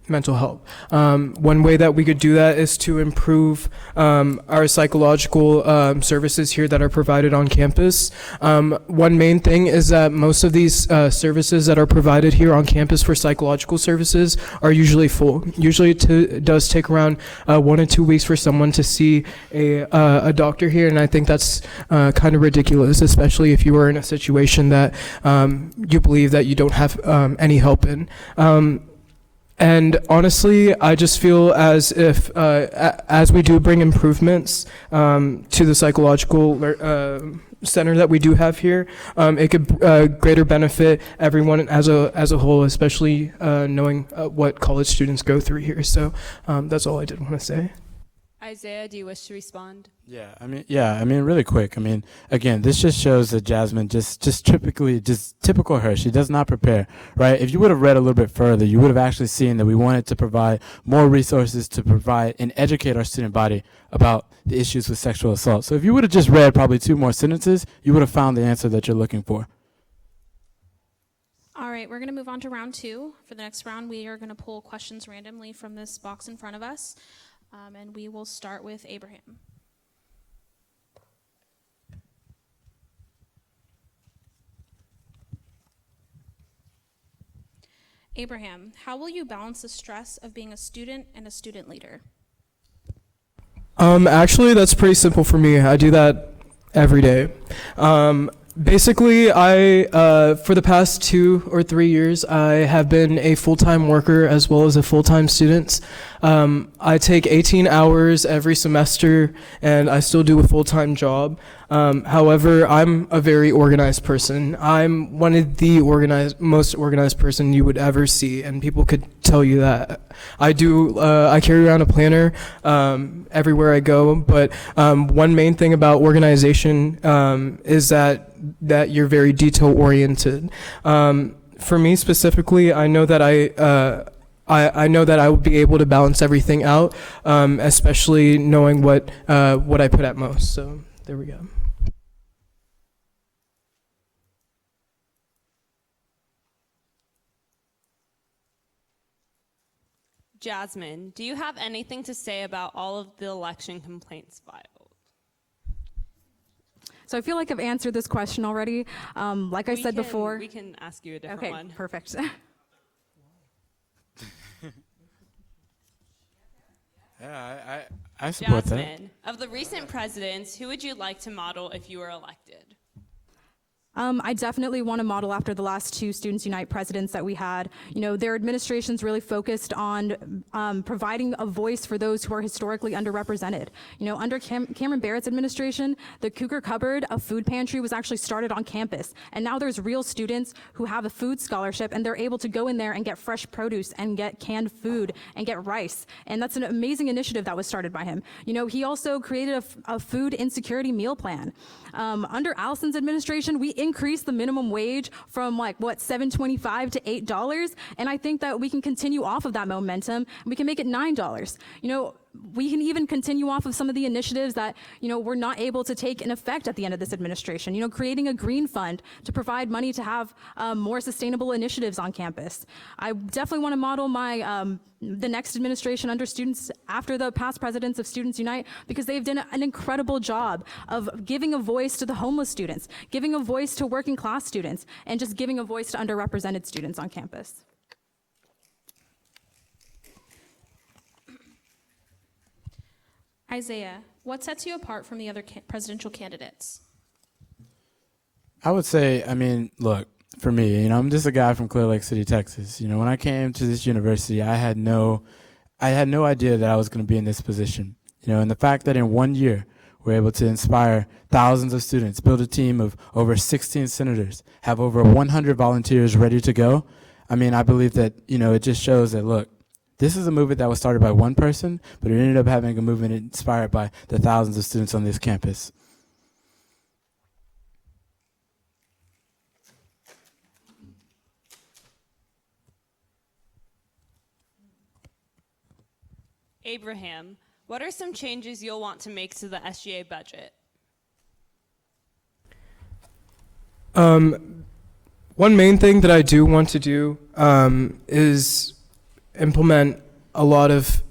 mental help. One way that we could do that is to improve our psychological services here that are provided on campus. One main thing is that most of these services that are provided here on campus for psychological services are usually full. Usually it does take around 1 to 2 weeks for someone to see a doctor here, and I think that's kind of ridiculous, especially if you are in a situation that you believe that you don't have any help in. And honestly, I just feel as if, as we do bring improvements to the psychological center that we do have here, it could greater benefit everyone as a whole, especially knowing what college students go through here. So that's all I did want to say. Isaiah, do you wish to respond? Yeah, really quick. Again, this just shows that Jasmine just typical her. She does not prepare, right? If you would have read a little bit further, you would have actually seen that we wanted to provide more resources to provide and educate our student body about the issues with sexual assault. So if you would have just read probably 2 more sentences, you would have found the answer that you're looking for. All right, we're going to move on to round 2. For the next round, we are going to pull questions randomly from this box in front of us. And we will start with Abraham. Abraham, how will you balance the stress of being a student and a student leader? Actually, that's pretty simple for me. I do that every day. Basically, for the past 2 or 3 years, I have been a full-time worker as well as a full-time student. I take 18 hours every semester, and I still do a full-time job. However, I'm a very organized person. I'm one of the most organized person you would ever see, and people could tell you that. I carry around a planner everywhere I go, but one main thing about organization is that you're very detail-oriented. For me specifically, I know that I know that I will be able to balance everything out, especially knowing what I put at most. So there we go. Jasmine, do you have anything to say about all of the election complaints filed? So I feel like I've answered this question already. Like I said before. We can ask you a different Okay, one. perfect. Yeah, I support that. Jasmine, of the recent presidents, who would you like to model if you were elected? I definitely want to model after the last 2 Students Unite presidents that we had. You know, their administrations really focused on providing a voice for those who are historically underrepresented. You know, under Cameron Barrett's administration, the Cougar Cupboard, a food pantry, was actually started on campus. And now there's real students who have a food scholarship, and they're able to go in there and get fresh produce and get canned food and get rice. And that's an amazing initiative that was started by him. You know, he also created a food insecurity meal plan. Under Allison's administration, we increased the minimum wage from $7.25 to $8, and I think that we can continue off of that momentum. We can make it $9. You know, we can even continue off of some of the initiatives that, you know, were not able to take in effect at the end of this administration. You know, creating a green fund to provide money to have more sustainable initiatives on campus. I definitely want to model my the next administration under students after the past presidents of Students Unite, because they've done an incredible job of giving a voice to the homeless students, giving a voice to working class students, and just giving a voice to underrepresented students on campus. Isaiah, what sets you apart from the other presidential candidates? I would say, I mean, look, for me, you know, I'm just a guy from Clear Lake City, Texas. You know, when I came to this university, I had no idea that I was going to be in this position. You know, and the fact that in 1 year, we're able to inspire thousands of students, build a team of over 16 senators, have over 100 volunteers ready to go. I mean, I believe that, you know, it just shows that, look, this is a movement that was started by one person, but it ended up having a movement inspired by the thousands of students on this campus. Abraham, what are some changes you'll want to make to the SGA budget? One main thing that I do want to do is implement a lot of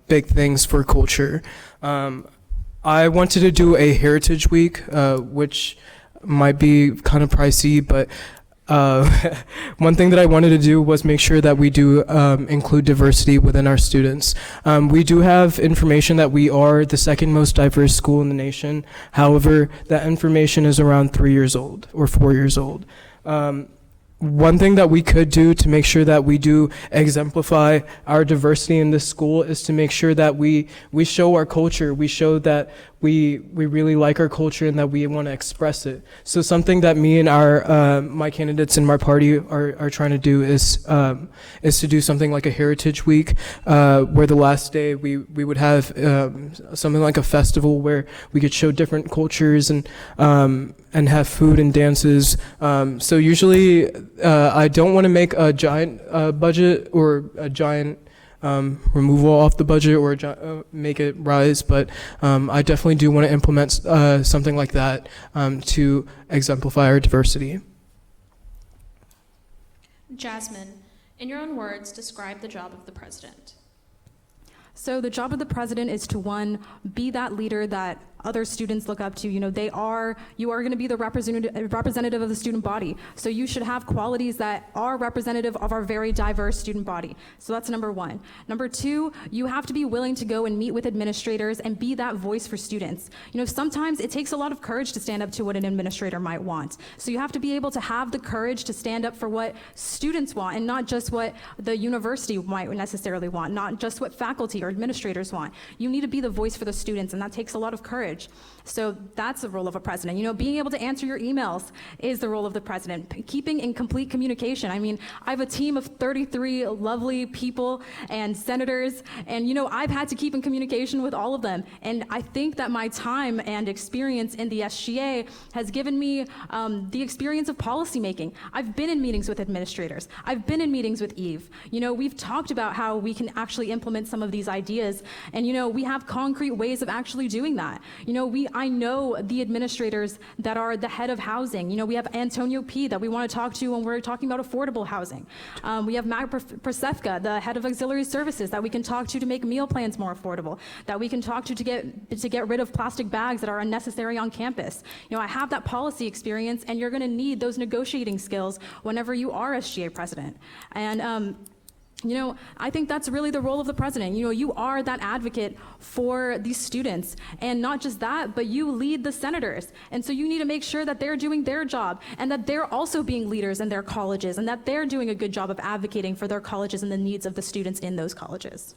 big things for culture. I wanted to do a Heritage Week, which might be kind of pricey, but one thing that I wanted to do was make sure that we do include diversity within our students. We do have information that we are the second most diverse school in the nation. However, that information is around 3 years old or 4 years old. One thing that we could do to make sure that we do exemplify our diversity in this school is to make sure that we show our culture. We show that we really like our culture and that we want to express it. So something that me and my candidates in my party are trying to do is to do something like a Heritage Week, where the last day we would have something like a festival where we could show different cultures and have food and dances. So usually I don't want to make a giant budget or a giant removal off the budget or make it rise, but I definitely do want to implement something like that to exemplify our diversity. Jasmine, in your own words, describe the job of the president. So the job of the president is to, one, be that leader that other students look up to. You are going to be the representative of the student body. So you should have qualities that are representative of our very diverse student body. So that's number one. Number two, you have to be willing to go and meet with administrators and be that voice for students. Sometimes it takes a lot of courage to stand up to what an administrator might want. So you have to be able to have the courage to stand up for what students want and not just what the university might necessarily want, not just what faculty or administrators want. You need to be the voice for the students, and that takes a lot of courage. So that's the role of a president. Being able to answer your emails is the role of the president. Keeping in complete communication. I have a team of 33 lovely people and senators, and I've had to keep in communication with all of them. And I think that my time and experience in the SGA has given me the experience of policymaking. I've been in meetings with administrators. I've been in meetings with Eve. We've talked about how we can actually implement some of these ideas, and we have concrete ways of actually doing that. I know the administrators that are the head of housing. We have Antonio P. that we want to talk to when we're talking about affordable housing. We have Matt Prosefka, the head of auxiliary services, that we can talk to make meal plans more affordable, that we can talk to get rid of plastic bags that are unnecessary on campus. I have that policy experience, and you're going to need those negotiating skills whenever you are SGA president. And I think that's really the role of the president. You are that advocate for these students. And not just that, but you lead the senators. And so you need to make sure that they're doing their job and that they're also being leaders in their colleges and that they're doing a good job of advocating for their colleges and the needs of the students in those colleges.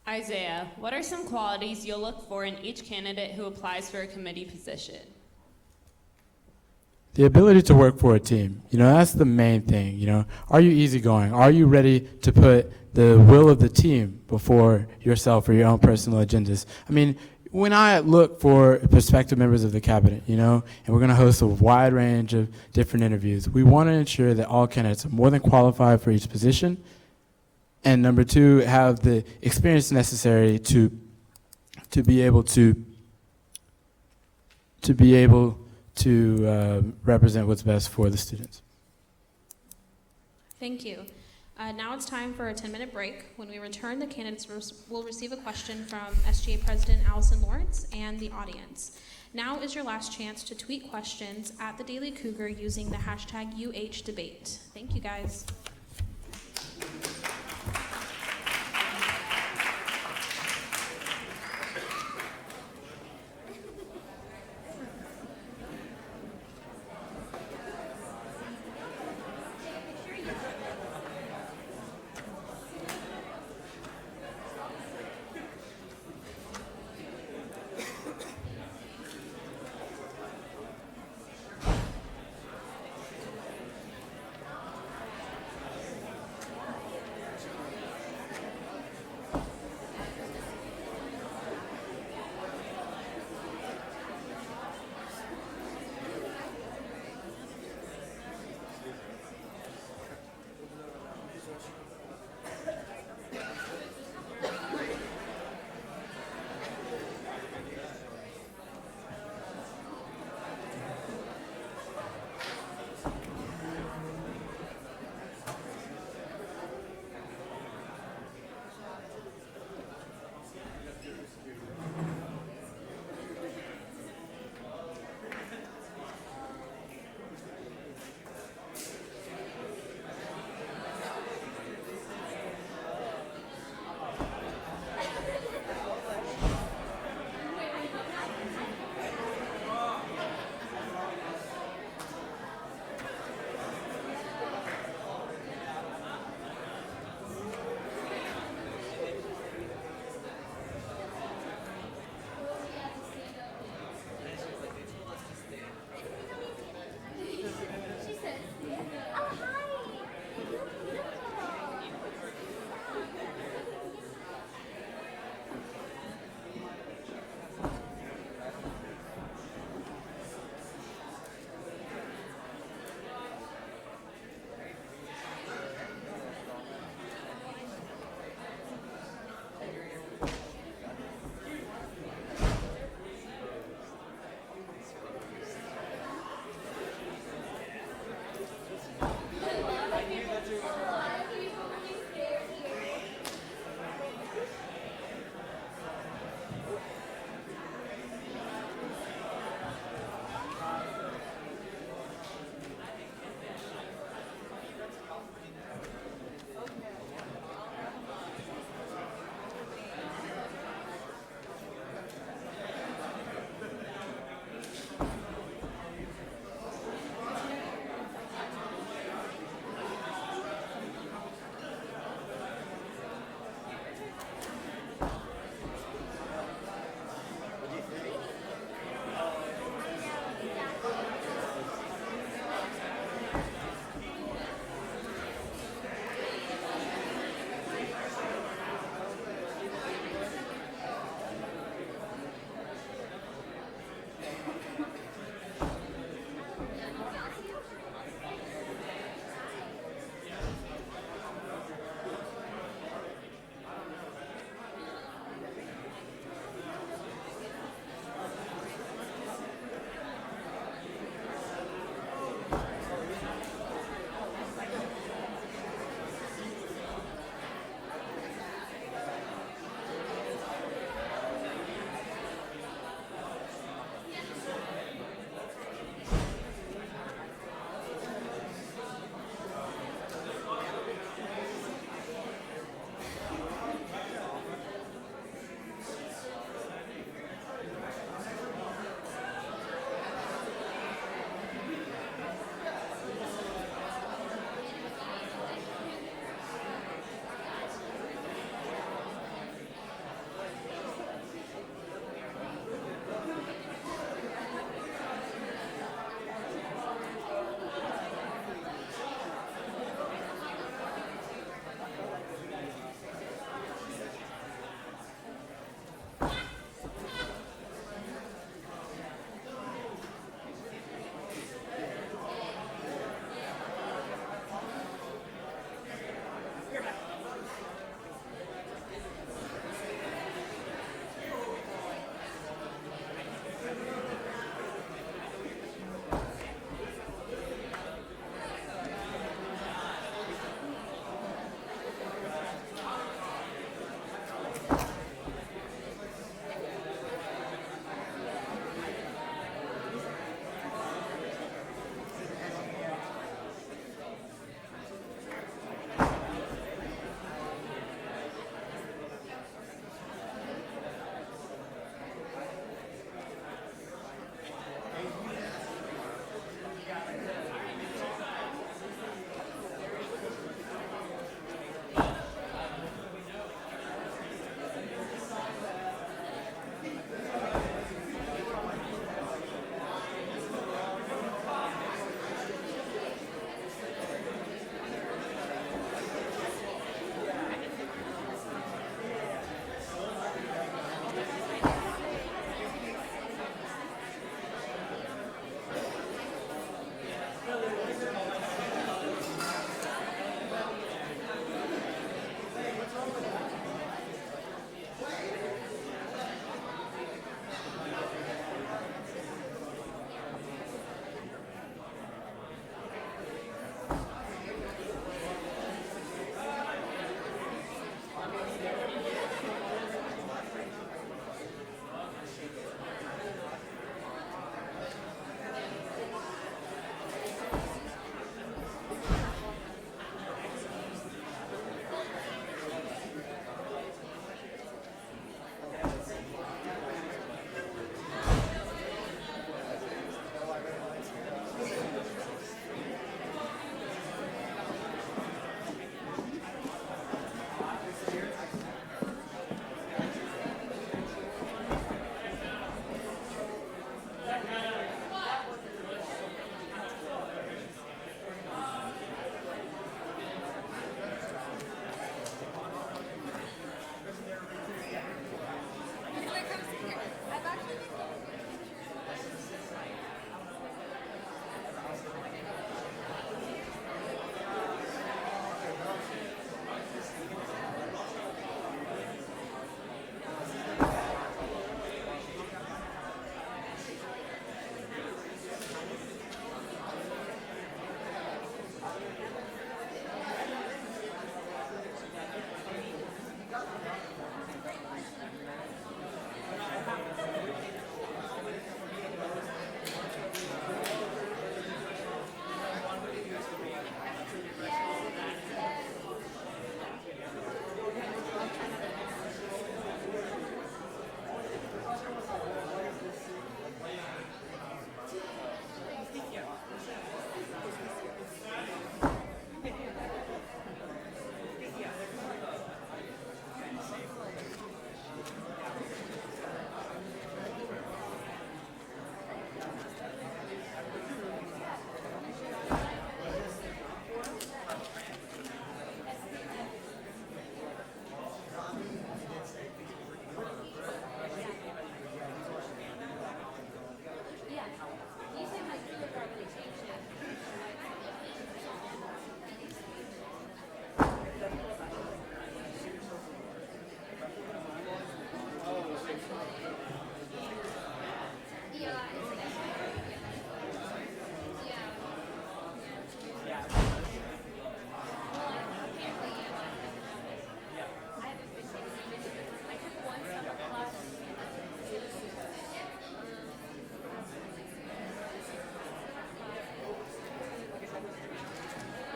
Isaiah, what are some qualities you'll look for in each candidate who applies for a committee position? The ability to work for a team, that's the main thing. Are you easygoing? Are you ready to put the will of the team before yourself or your own personal agendas? When I look for prospective members of the cabinet, and we're going to host a wide range of different interviews, we want to ensure that all candidates are more than qualified for each position, and number two, have the experience necessary to be able to represent what's best for the students. Thank you. Now it's time for a 10-minute break. When we return, the candidates will receive a question from SGA President Allison Lawrence and the audience. Now is your last chance to tweet questions at the Daily Cougar using the hashtag #UHDebate. Thank you, guys.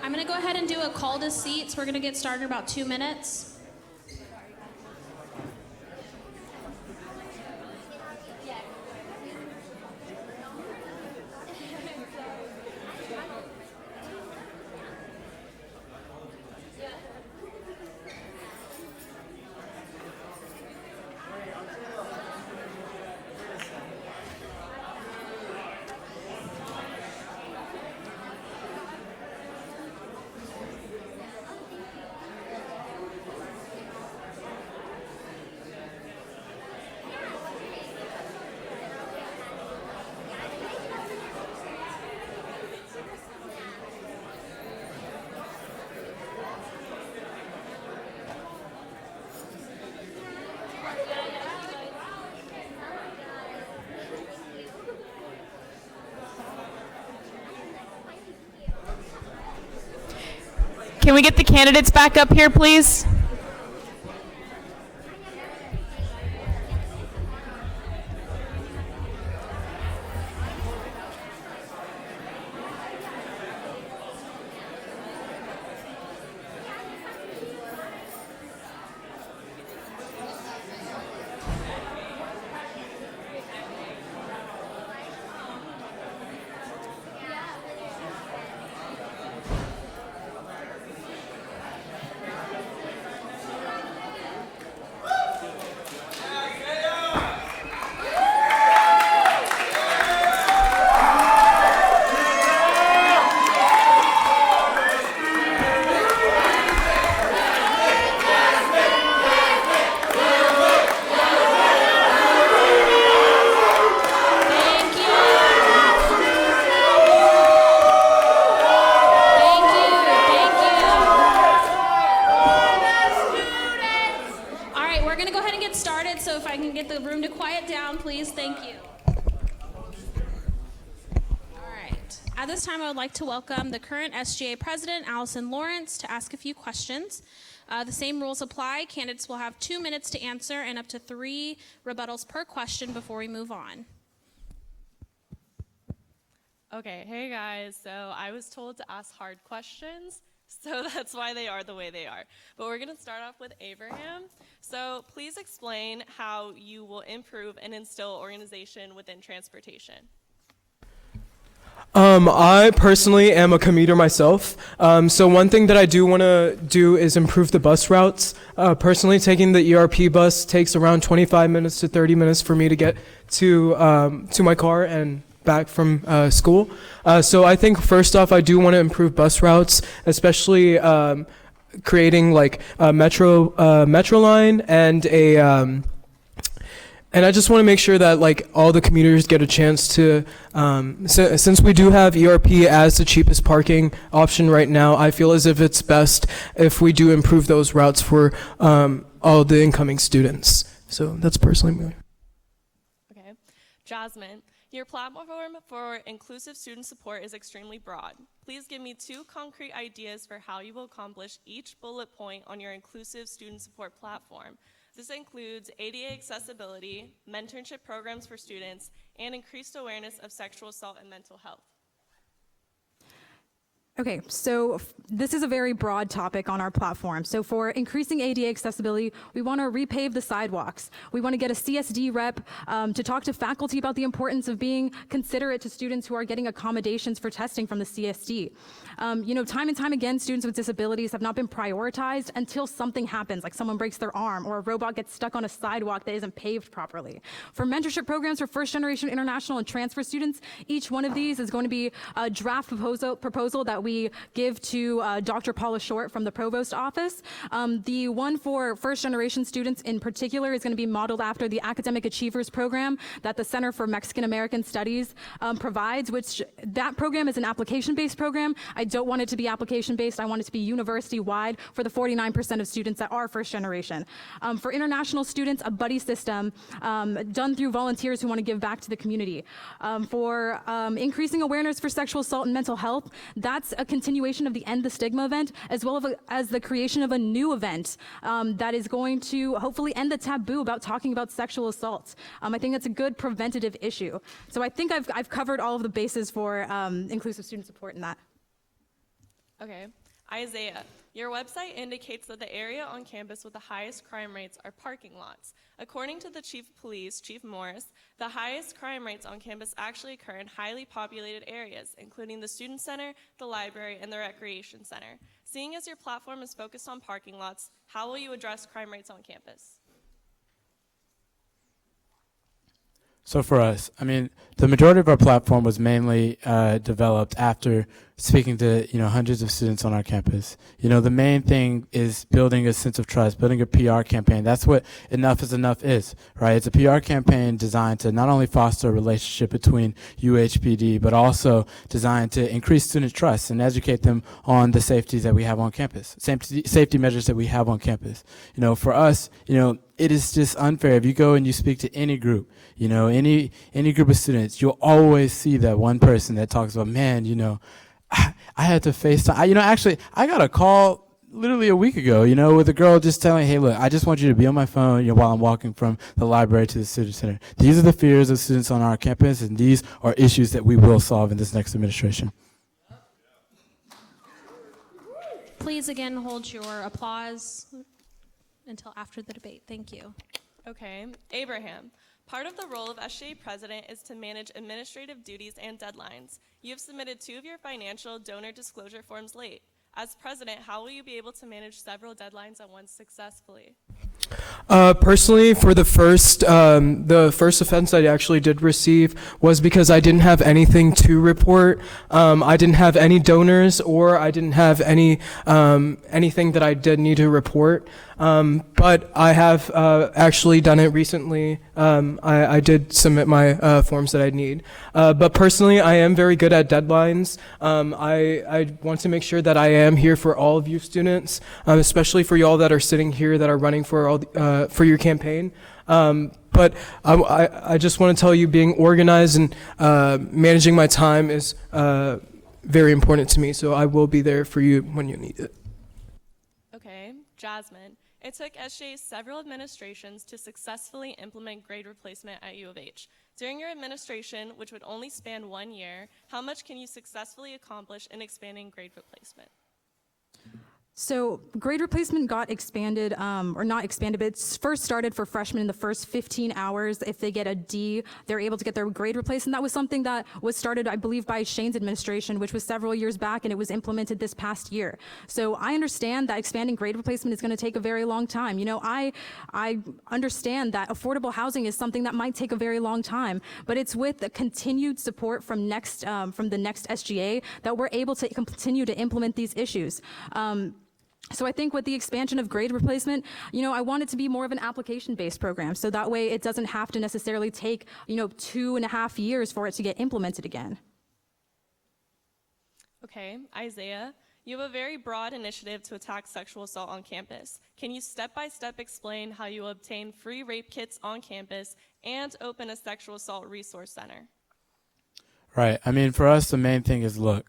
I'm going to go ahead and do a call to seats. We're going to get started in about 2 minutes. Can we get the candidates back up here, please? To welcome the current SGA President, Allison Lawrence, to ask a few questions. The same rules apply. Candidates will have 2 minutes to answer and up to 3 rebuttals per question before we move on. Okay, hey guys, so I was told to ask hard questions, so that's why they are the way they are. But we're gonna start off with Abraham. So please explain how you will improve and instill organization within transportation. I personally am a commuter myself, so one thing that I do want to do is improve the bus routes. Personally, taking the ERP bus takes around 25 minutes to 30 minutes for me to get to my car and back from school. So I think first off, I do want to improve bus routes, especially creating like a metro line and and I just want to make sure that like all the commuters get a chance to, since we do have ERP as the cheapest parking option right now, I feel as if it's best if we do improve those routes for all the incoming students. So that's personally me. Okay, Jasmine, your platform for inclusive student support is extremely broad. Please give me 2 concrete ideas for how you will accomplish each bullet point on your inclusive student support platform. This includes ADA accessibility, mentorship programs for students, and increased awareness of sexual assault and mental health. Okay, so this is a very broad topic on our platform. So for increasing ADA accessibility, we want to repave the sidewalks. We want to get a CSD rep to talk to faculty about the importance of being considerate to students who are getting accommodations for testing from the CSD. Time and time again, students with disabilities have not been prioritized until something happens, like someone breaks their arm or a robot gets stuck on a sidewalk that isn't paved properly. For mentorship programs for first-generation international and transfer students, each one of these is going to be a draft proposal that we give to Dr. Paula Short from the Provost Office. The one for first-generation students in particular is going to be modeled after the Academic Achievers Program that the Center for Mexican American Studies provides, which that program is an application-based program. I don't want it to be application-based. I want it to be university-wide for the 49% of students that are first-generation. For international students, a buddy system done through volunteers who want to give back to the community. For increasing awareness for sexual assault and mental health, that's a continuation of the End the Stigma event, as well as the creation of a new event that is going to hopefully end the taboo about talking about sexual assault. I think that's a good preventative issue. So I think I've covered all of the bases for inclusive student support in that. Okay. Isaiah, your website indicates that the area on campus with the highest crime rates are parking lots. According to the Chief of Police, Chief Morris, the highest crime rates on campus actually occur in highly populated areas, including the Student Center, the library, and the Recreation Center. Seeing as your platform is focused on parking lots, how will you address crime rates on campus? So for us, I mean, the majority of our platform was mainly developed after speaking to, hundreds of students on our campus. The main thing is building a sense of trust, building a PR campaign. That's what Enough is Enough is, right? It's a PR campaign designed to not only foster a relationship between UHPD, but also designed to increase student trust and educate them on the safeties that we have on campus, safety measures that we have on campus. For us, it is just unfair. If you go and you speak to any group, any group of students, you'll always see that one person that talks about, man, I had to FaceTime. Actually, I got a call literally a week ago, with a girl just telling, hey, look, I just want you to be on my phone, while I'm walking from the library to the student center. These are the fears of students on our campus, and these are issues that we will solve in this next administration. Please again hold your applause until after the debate. Thank you. Okay. Abraham, part of the role of SGA president is to manage administrative duties and deadlines. You have submitted 2 of your financial donor disclosure forms late. As president, how will you be able to manage several deadlines at once successfully? Personally, for the first offense I actually did receive was because I didn't have anything to report. I didn't have any donors, or I didn't have any anything that I did need to report. But I have actually done it recently. I did submit my forms that I need. But personally, I am very good at deadlines. I want to make sure that I am here for all of you students, especially for y'all that are sitting here that are running for for your campaign. But I just want to tell you, being organized and managing my time is very important to me. So I will be there for you when you need it. Okay. Jasmine, it took SGA several administrations to successfully implement grade replacement at U of H. During your administration, which would only span 1 year, how much can you successfully accomplish in expanding grade replacement? So grade replacement got expanded, or not expanded, but it's first started for freshmen in the first 15 hours. If they get a D, they're able to get their grade replaced. And that was something that was started, I believe, by Shane's administration, which was several years back, and it was implemented this past year. So I understand that expanding grade replacement is going to take a very long time. I understand that affordable housing is something that might take a very long time, but it's with the continued support from the next SGA that we're able to continue to implement these issues. So I think with the expansion of grade replacement, I want it to be more of an application-based program. So that way it doesn't have to necessarily take, 2.5 years for it to get implemented again. Okay. Isaiah, you have a very broad initiative to attack sexual assault on campus. Can you step-by-step explain how you will obtain free rape kits on campus and open a sexual assault resource center? Right. I mean, for us, the main thing is, look,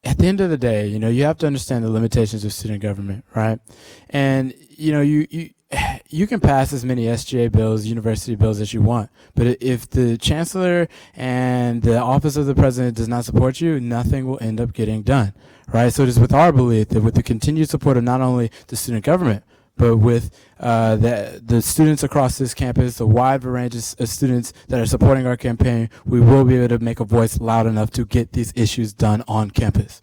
at the end of the day, you have to understand the limitations of student government, right? And, you can pass as many SGA bills, university bills as you want, but if the chancellor and the office of the president does not support you, nothing will end up getting done, right? So it is with our belief that with the continued support of not only the student government, but with the students across this campus, the wide range of students that are supporting our campaign, we will be able to make a voice loud enough to get these issues done on campus.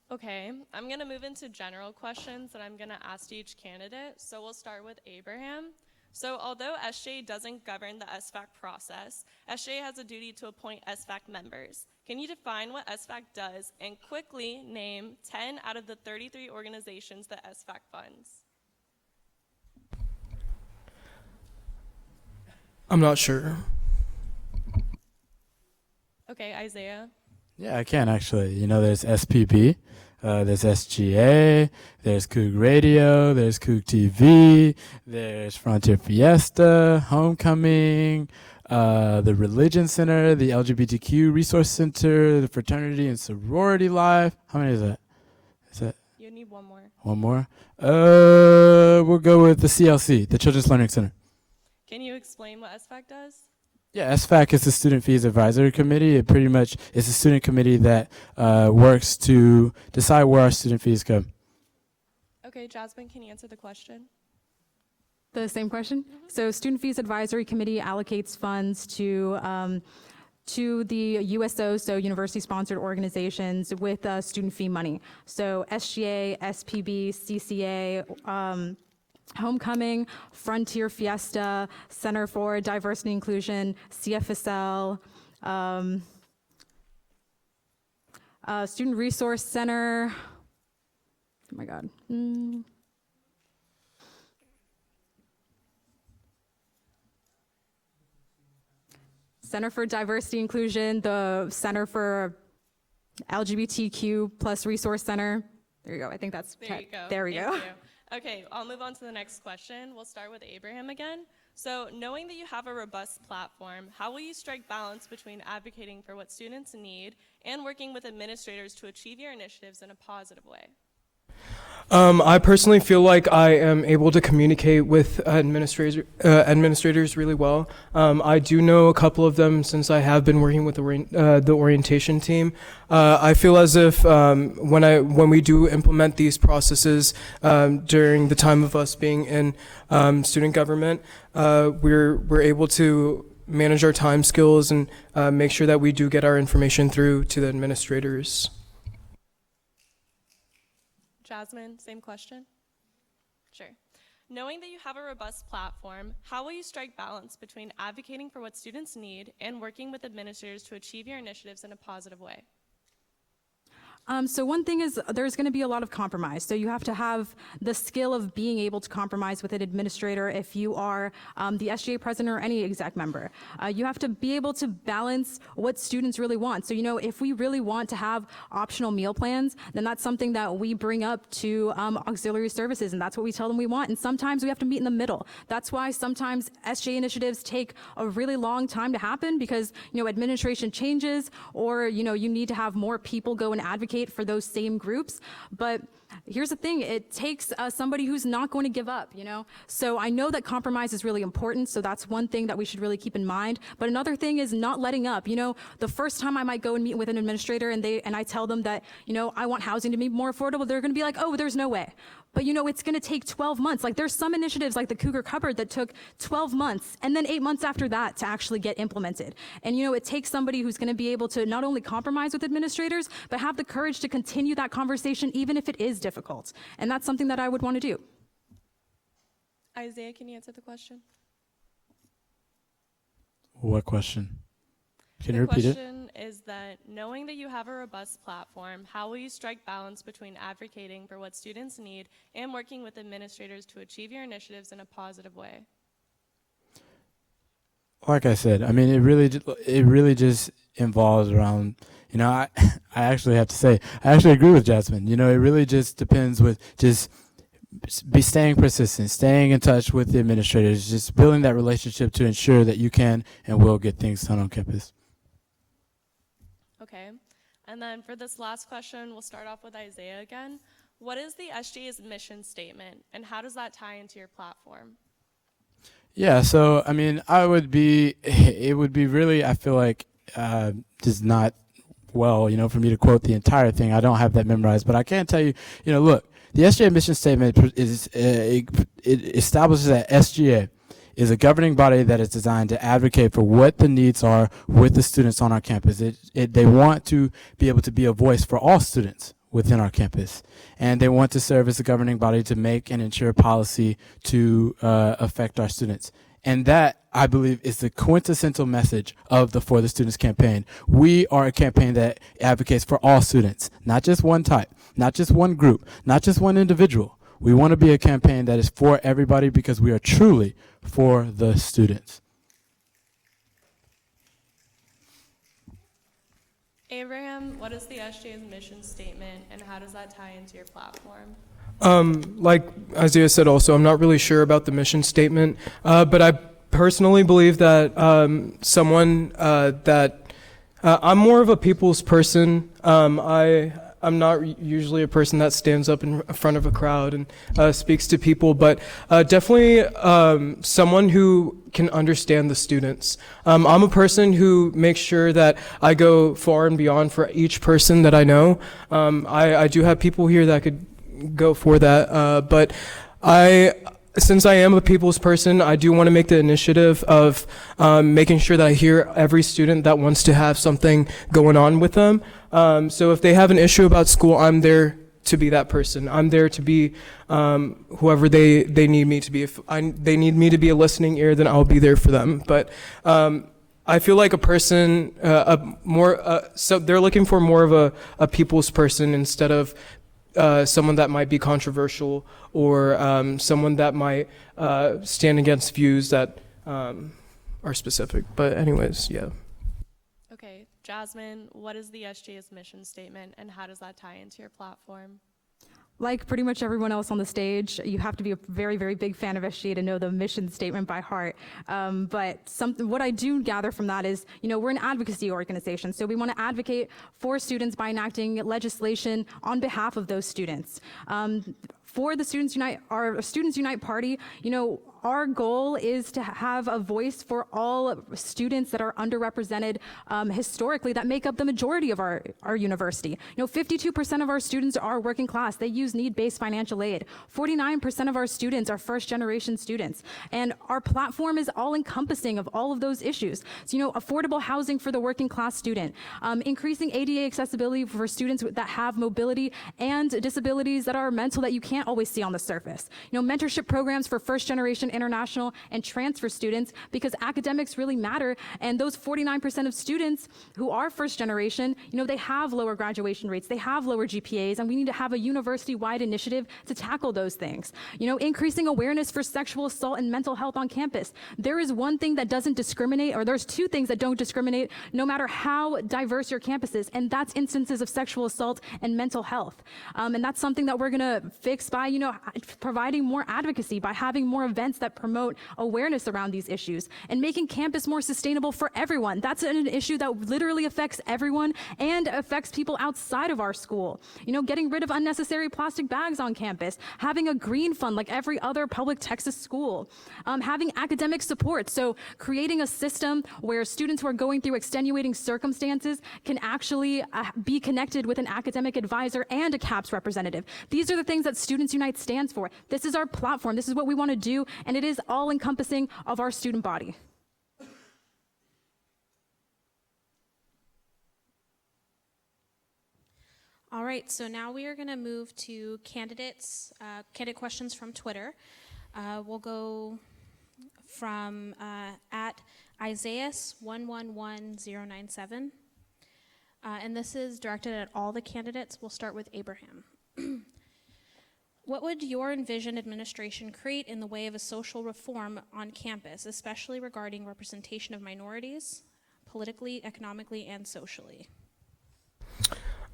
Okay, I'm going to move into general questions that I'm going to ask each candidate. So we'll start with Abraham. So although SGA doesn't govern the SFAC process, SGA has a duty to appoint SFAC members. Can you define what SFAC does and quickly name 10 out of the 33 organizations that SFAC funds? I'm not sure. Okay, Isaiah. Yeah, I can actually. There's SPB, there's SGA, there's Coug Radio, there's Coug TV, there's Frontier Fiesta, Homecoming, the Religion Center, the LGBTQ Resource Center, the Fraternity and Sorority Life. How many is that? You need one more. One more? We'll go with the CLC, the Children's Learning Center. Can you explain what SFAC does? Yeah, SFAC is the Student Fees Advisory Committee. It pretty much is a student committee that works to decide where our student fees go. Okay, Jasmine, can you answer the question? The same question? So Student Fees Advisory Committee allocates funds to the USO, so university-sponsored organizations with student fee money. So SGA, SPB, CCA, Homecoming, Frontier Fiesta, Center for Diversity and Inclusion, CFSL, Student Resource Center. Oh my God. Center for Diversity Inclusion, the Center for LGBTQ plus Resource Center. There you go. I think that's There you go. There we Thank go. you. Okay, I'll move on to the next question. We'll start with Abraham again. So, knowing that you have a robust platform, how will you strike balance between advocating for what students need and working with administrators to achieve your initiatives in a positive way? I personally feel like I am able to communicate with administrators really well. I do know a couple of them since I have been working with the orientation team. I feel as if when we do implement these processes during the time of us being in student government, we're able to manage our time skills and make sure that we do get our information through to the administrators. Jasmine, same question? Sure. Knowing that you have a robust platform, how will you strike balance between advocating for what students need and working with administrators to achieve your initiatives in a positive way? So one thing is there's going to be a lot of compromise. So you have to have the skill of being able to compromise with an administrator if you are the SGA president or any exec member. You have to be able to balance what students really want. So, if we really want to have optional meal plans, then that's something that we bring up to auxiliary services, and that's what we tell them we want. And sometimes we have to meet in the middle. That's why sometimes SGA initiatives take a really long time to happen because, administration changes or, you need to have more people go and advocate for those same groups. But here's the thing, it takes somebody who's not going to give up, So I know that compromise is really important, so that's one thing that we should really keep in mind. But another thing is not letting up. The first time I might go and meet with an administrator and I tell them that, I want housing to be more affordable, they're gonna be like, oh, there's no way. But it's gonna take 12 months. Like there's some initiatives like the Cougar Cupboard that took 12 months and then 8 months after that to actually get implemented. And it takes somebody who's gonna be able to not only compromise with administrators, but have the courage to continue that conversation even if it is difficult. And that's something that I would wanna do. Isaiah, can you answer the question? What question? Can you The repeat it? question is that knowing that you have a robust platform, how will you strike balance between advocating for what students need and working with administrators to achieve your initiatives in a positive way? Like I said, I mean, it really just involves around, I actually have to say, I actually agree with Jasmine. It really just depends with just be staying persistent, staying in touch with the administrators, just building that relationship to ensure that you can and will get things done on campus. Okay, and then for this last question, we'll start off with Isaiah again. What is the SGA's mission statement, and how does that tie into your platform? Yeah, so I mean, it would be really, I feel like, just not well, for me to quote the entire thing. I don't have that memorized, but I can tell you, look, the SGA mission statement it establishes that SGA is a governing body that is designed to advocate for what the needs are with the students on our campus. They want to be able to be a voice for all students within our campus, and they want to serve as a governing body to make and ensure policy to affect our students. And that, I believe, is the quintessential message of the For the Students campaign. We are a campaign that advocates for all students, not just one type, not just one group, not just one individual. We want to be a campaign that is for everybody because we are truly for the students. Abraham, what is the SGA's mission statement, and how does that tie into your platform? Like Isaiah said also, I'm not really sure about the mission statement, but I personally believe that I'm more of a people's person. I'm not usually a person that stands up in front of a crowd and speaks to people, but definitely someone who can understand the students. I'm a person who makes sure that I go far and beyond for each person that I know. I do have people here that could go for that, but since I am a people's person, I do want to make the initiative of making sure that I hear every student that wants to have something going on with them. So if they have an issue about school, I'm there to be that person. I'm there to be whoever they need me to be. If they need me to be a listening ear, then I'll be there for them. But I feel like a person, so they're looking for more of a people's person instead of someone that might be controversial or someone that might stand against views that are specific. But anyways, yeah. Okay, Jasmine, what is the SGA's mission statement and how does that tie into your platform? Like pretty much everyone else on the stage, you have to be a very, very big fan of SGA to know the mission statement by heart. But what I do gather from that is, we're an advocacy organization, so we want to advocate for students by enacting legislation on behalf of those students. For the Students Unite, our Students Unite party, our goal is to have a voice for all students that are underrepresented historically that make up the majority of our university. 52% of our students are working class. They use need-based financial aid. 49% of our students are first-generation students. And our platform is all-encompassing of all of those issues. So, affordable housing for the working class student, increasing ADA accessibility for students that have mobility and disabilities that are mental that you can't always see on the surface. Mentorship programs for first-generation, international, and transfer students, because academics really matter, and those 49% of students who are first generation, they have lower graduation rates, they have lower GPAs, and we need to have a university-wide initiative to tackle those things. Increasing awareness for sexual assault and mental health on campus. There is one thing that doesn't discriminate, or there's two things that don't discriminate, no matter how diverse your campus is, and that's instances of sexual assault and mental health. And that's something that we're gonna fix by, providing more advocacy, by having more events that promote awareness around these issues, and making campus more sustainable for everyone. That's an issue that literally affects everyone and affects people outside of our school. Getting rid of unnecessary plastic bags on campus, having a green fund like every other public Texas school, having academic support, so creating a system where students who are going through extenuating circumstances can actually be connected with an academic advisor and a CAPS representative. These are the things that Students Unite stands for. This is our platform. This is what we want to do, and it is all-encompassing of our student body. All right, so now we are going to move to candidate questions from Twitter. We'll go from at Isaiah111097. And this is directed at all the candidates. We'll start with Abraham. What would your envisioned administration create in the way of a social reform on campus, especially regarding representation of minorities, politically, economically, and socially?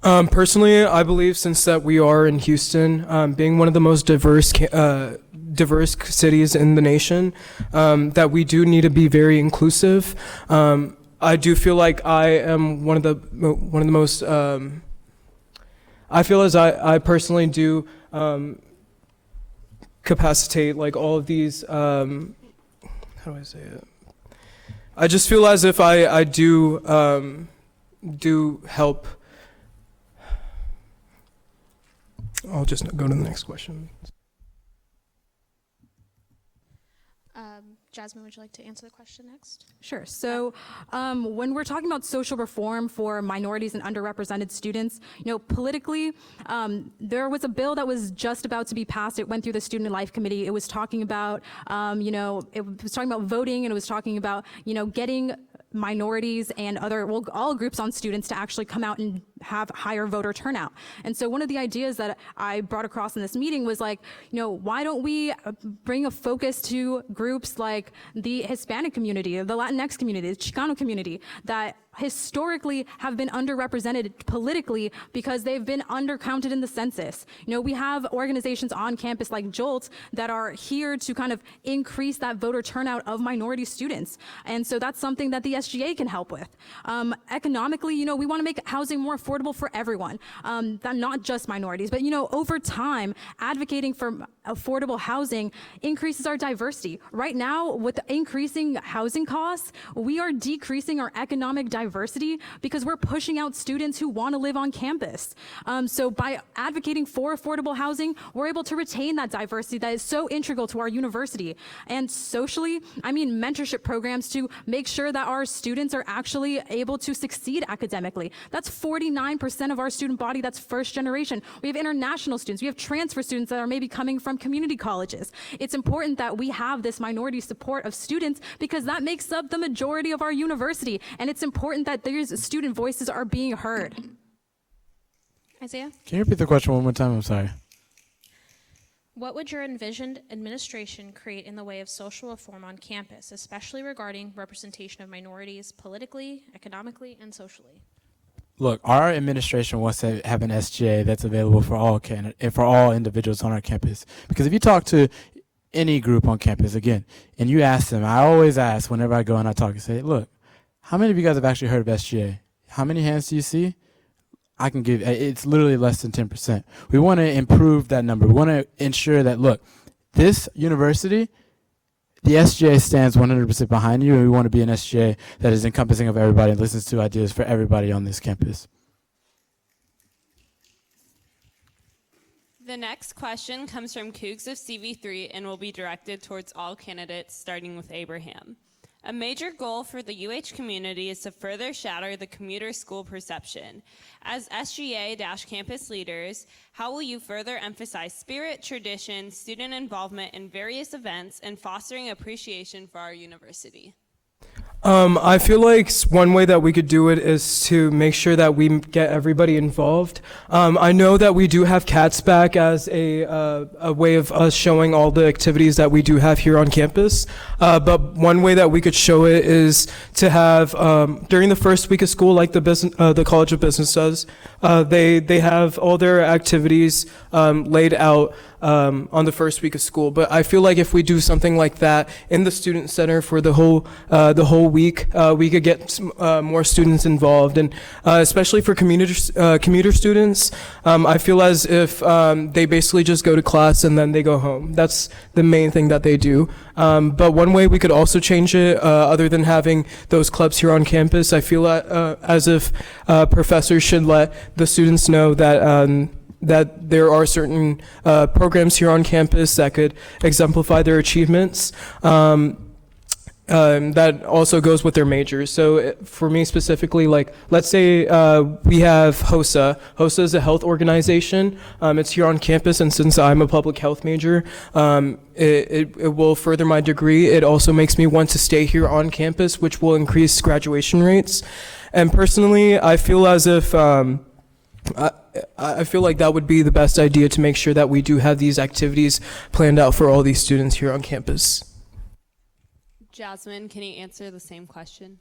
Personally, I believe since that we are in Houston, being one of the most diverse cities in the nation, that we do need to be very inclusive. I do feel like I am one of the most. I feel as I personally do capacitate like all of these. How do I say it? I just feel as if I do help. I'll just go to the next question. Jasmine, would you like to answer the question next? Sure. So when we're talking about social reform for minorities and underrepresented students, politically, there was a bill that was just about to be passed. It went through the Student Life Committee. It was talking about, it was talking about voting, and it was talking about, getting minorities and all groups on students to actually come out and have higher voter turnout. And so one of the ideas that I brought across in this meeting was like, why don't we bring a focus to groups like the Hispanic community, the Latinx community, the Chicano community, that historically have been underrepresented politically because they've been undercounted in the census. We have organizations on campus like JOLT that are here to kind of increase that voter turnout of minority students. And so that's something that the SGA can help with. Economically, we want to make housing more affordable affordable for everyone, not just minorities. But, over time, advocating for affordable housing increases our diversity. Right now, with increasing housing costs, we are decreasing our economic diversity because we're pushing out students who want to live on campus. So by advocating for affordable housing, we're able to retain that diversity that is so integral to our university. And socially, mentorship programs to make sure that our students are actually able to succeed academically. That's 49% of our student body that's first generation. We have international students. We have transfer students that are maybe coming from community colleges. It's important that we have this minority support of students because that makes up the majority of our university. And it's important that these student voices are being heard. Isaiah? Can you repeat the question one more time? I'm sorry. What would your envisioned administration create in the way of social reform on campus, especially regarding representation of minorities politically, economically, and socially? Look, our administration wants to have an SGA that's available for all individuals on our campus. Because if you talk to any group on campus, again, and you ask them, I always ask whenever I go and I talk and say, look, how many of you guys have actually heard of SGA? How many hands do you see? I can give, it's literally less than 10%. We want to improve that number. We want to ensure that, look, this university, the SGA stands 100% behind you, and we want to be an SGA that is encompassing of everybody and listens to ideas for everybody on this campus. The next question comes from Cougs of CV3 and will be directed towards all candidates, starting with Abraham. A major goal for the UH community is to further shatter the commuter school perception. As SGA-campus leaders, how will you further emphasize spirit, tradition, student involvement in various events, and fostering appreciation for our university? I feel like one way that we could do it is to make sure that we get everybody involved. I know that we do have Cats Back as a way of us showing all the activities that we do have here on campus. But one way that we could show it is to have, during the first week of school, like the College of Business does, they have all their activities laid out on the first week of school. But I feel like if we do something like that in the student center for the whole week, we could get more students involved, and especially for commuter students, I feel as if they basically just go to class and then they go home. That's the main thing that they do. But one way we could also change it, other than having those clubs here on campus, I feel as if professors should let the students know that there are certain programs here on campus that could exemplify their achievements. That also goes with their majors. So for me specifically, like, let's say we have HOSA. HOSA is a health organization. It's here on campus, and since I'm a public health major, it will further my degree. It also makes me want to stay here on campus, which will increase graduation rates. And personally, I feel as if I feel like that would be the best idea to make sure that we do have these activities planned out for all these students here on campus. Jasmine, can you answer the same question?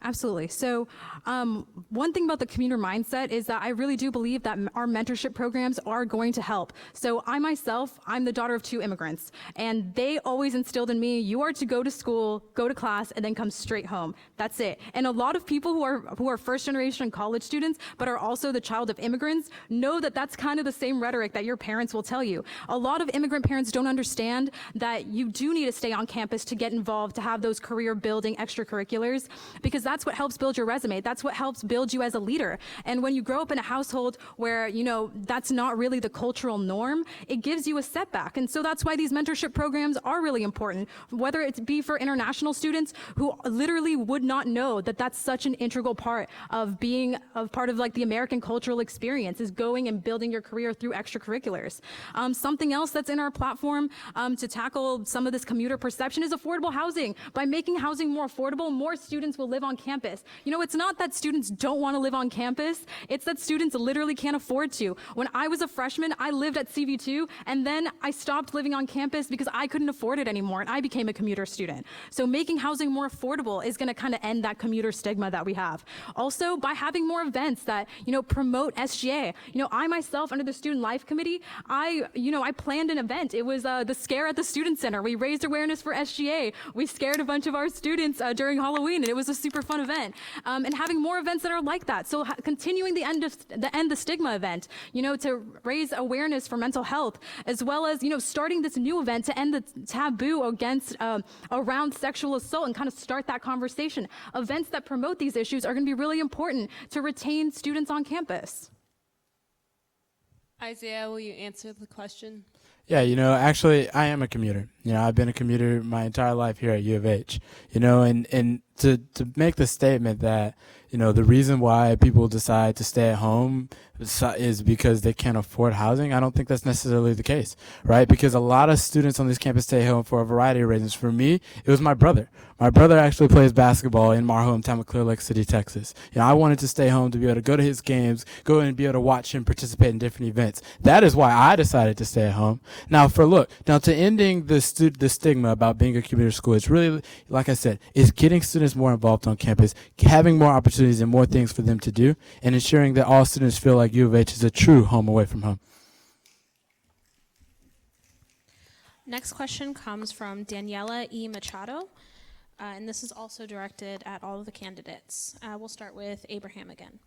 Absolutely. So one thing about the commuter mindset is that I really do believe that our mentorship programs are going to help. So I myself, I'm the daughter of 2 immigrants, and they always instilled in me, you are to go to school, go to class, and then come straight home. That's it. And a lot of people who are first generation college students, but are also the child of immigrants, know that that's kind of the same rhetoric that your parents will tell you. A lot of immigrant parents don't understand that you do need to stay on campus to get involved, to have those career building extracurriculars, because that's what helps build your resume. That's what helps build you as a leader. And when you grow up in a household where, that's not really the cultural norm, it gives you a setback. And so that's why these mentorship programs are really important, whether it be for international students who literally would not know that that's such an integral part of being a part of like the American cultural experience, is going and building your career through extracurriculars. Something else that's in our platform to tackle some of this commuter perception is affordable housing. By making housing more affordable, more students will live on campus. It's not that students don't want to live on campus, it's that students literally can't afford to. When I was a freshman, I lived at CV2, and then I stopped living on campus because I couldn't afford it anymore, and I became a commuter student. So making housing more affordable is going to kind of end that commuter stigma that we have. Also, by having more events that, promote SGA. I myself, under the Student Life Committee, I planned an event. It was the Scare at the Student Center. We raised awareness for SGA. We scared a bunch of our students during Halloween, and it was a super fun event, and having more events that are like that. So continuing the end the stigma event, to raise awareness for mental health, as well as, starting this new event to end the taboo against around sexual assault and kind of start that conversation. Events that promote these issues are going to be really important to retain students on campus. Isaiah, will you answer the question? Yeah, actually, I am a commuter. I've been a commuter my entire life here at U of H. And to make the statement that, the reason why people decide to stay at home is because they can't afford housing, I don't think that's necessarily the case, right? Because a lot of students on this campus stay home for a variety of reasons. For me, it was my brother. My brother actually plays basketball in my hometown of Clear Lake City, Texas. I wanted to stay home to be able to go to his games, go and be able to watch him participate in different events. That is why I decided to stay at home. Now, to ending the stigma about being a commuter school, it's really, like I said, is getting students more involved on campus, having more opportunities and more things for them to do, and ensuring that all students feel like U of H is a true home away from home. Next question comes from Daniela E. Machado, and this is also directed at all of the candidates. We'll start with Abraham again.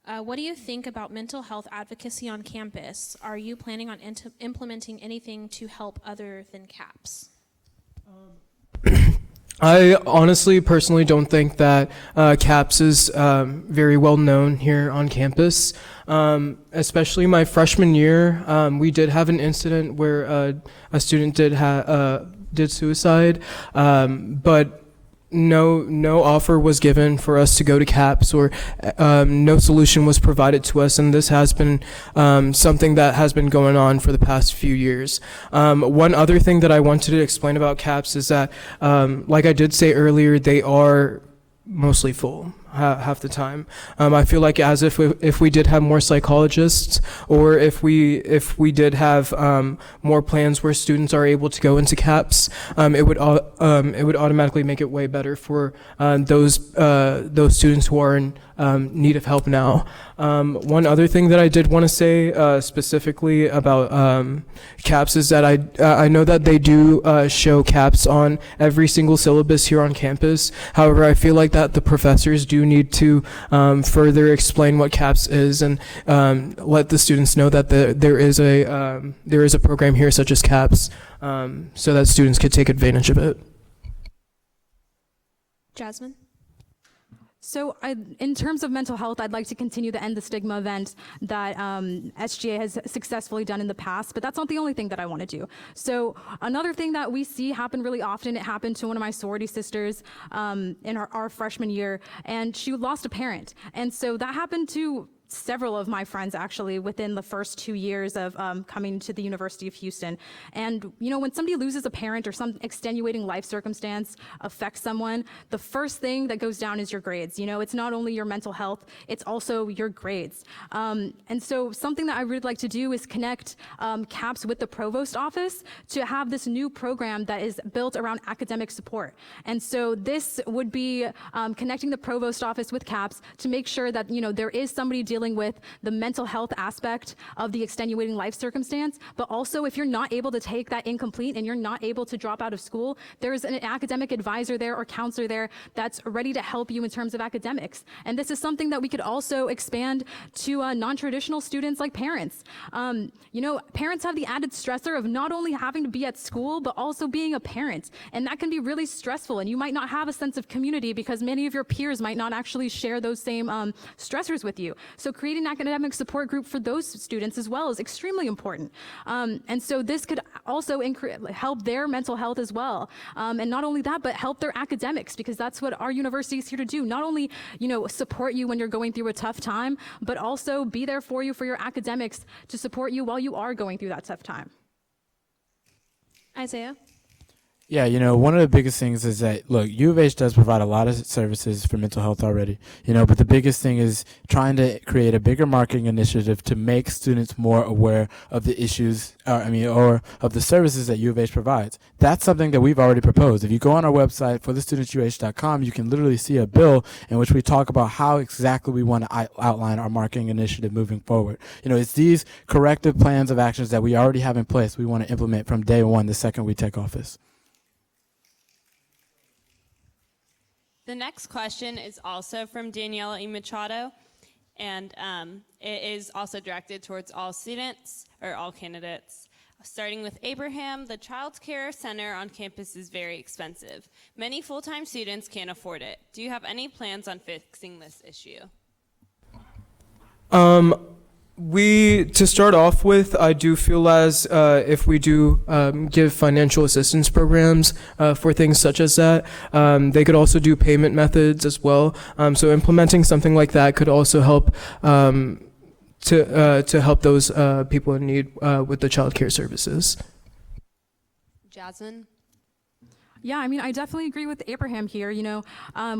What do you think about mental health advocacy on campus? Are you planning on implementing anything to help other than CAPS? I honestly, personally don't think that CAPS is very well known here on campus. Especially my freshman year, we did have an incident where a student did suicide, but no offer was given for us to go to CAPS, or no solution was provided to us, and this has been something that has been going on for the past few years. One other thing that I wanted to explain about CAPS is that, like I did say earlier, they are mostly full half the time. I feel like as if we did have more psychologists, or if we did have more plans where students are able to go into CAPS, it would automatically make it way better for those students who are in need of help now. One other thing that I did want to say specifically about CAPS is that I know that they do show CAPS on every single syllabus here on campus. However, I feel like that the professors do need to further explain what CAPS is, and let the students know that there is a program here such as CAPS, so that students could take advantage of it. Jasmine? So in terms of mental health, I'd like to continue the End the Stigma event that SGA has successfully done in the past, but that's not the only thing that I want to do. So another thing that we see happen really often, it happened to one of my sorority sisters in our freshman year, and she lost a parent. And so that happened to several of my friends actually within the first 2 years of coming to the University of Houston. And when somebody loses a parent or some extenuating life circumstance affects someone, the first thing that goes down is your grades. It's not only your mental health, it's also your grades. And so something that I would like to do is connect CAPS with the provost office to have this new program that is built around academic support. And so this would be connecting the provost office with CAPS to make sure that there is somebody dealing with the mental health aspect of the extenuating life circumstance, but also if you're not able to take that incomplete and you're not able to drop out of school, there's an academic advisor there or counselor there that's ready to help you in terms of academics. And this is something that we could also expand to non-traditional students like parents. Parents have the added stressor of not only having to be at school, but also being a parent. And that can be really stressful, and you might not have a sense of community because many of your peers might not actually share those same stressors with you. So creating an academic support group for those students as well is extremely important. And so this could also help their mental health as well. And not only that, but help their academics, because that's what our university is here to do. Not only, support you when you're going through a tough time, but also be there for you for your academics to support you while you are going through that tough time. Isaiah? Yeah, one of the biggest things is that, look, U of H does provide a lot of services for mental health already, but the biggest thing is trying to create a bigger marketing initiative to make students more aware of the issues, or of the services that U of H provides. That's something that we've already proposed. If you go on our website, forthestudentsuh.com, you can literally see a bill in which we talk about how exactly we want to outline our marketing initiative moving forward. It's these corrective plans of actions that we already have in place we want to implement from day one, the second we take office. The The next question is also from Daniela E. Machado, and it is also directed towards all students or all candidates. Starting with Abraham, the child care center on campus is very expensive. Many full-time students can't afford it. Do you have any plans on fixing this issue? To start off with, I do feel as if we do give financial assistance programs for things such as that, they could also do payment methods as well. So implementing something like that could also help to help those people in need with the child care services. Jasmine? Yeah, I mean, I definitely agree with Abraham here. You know,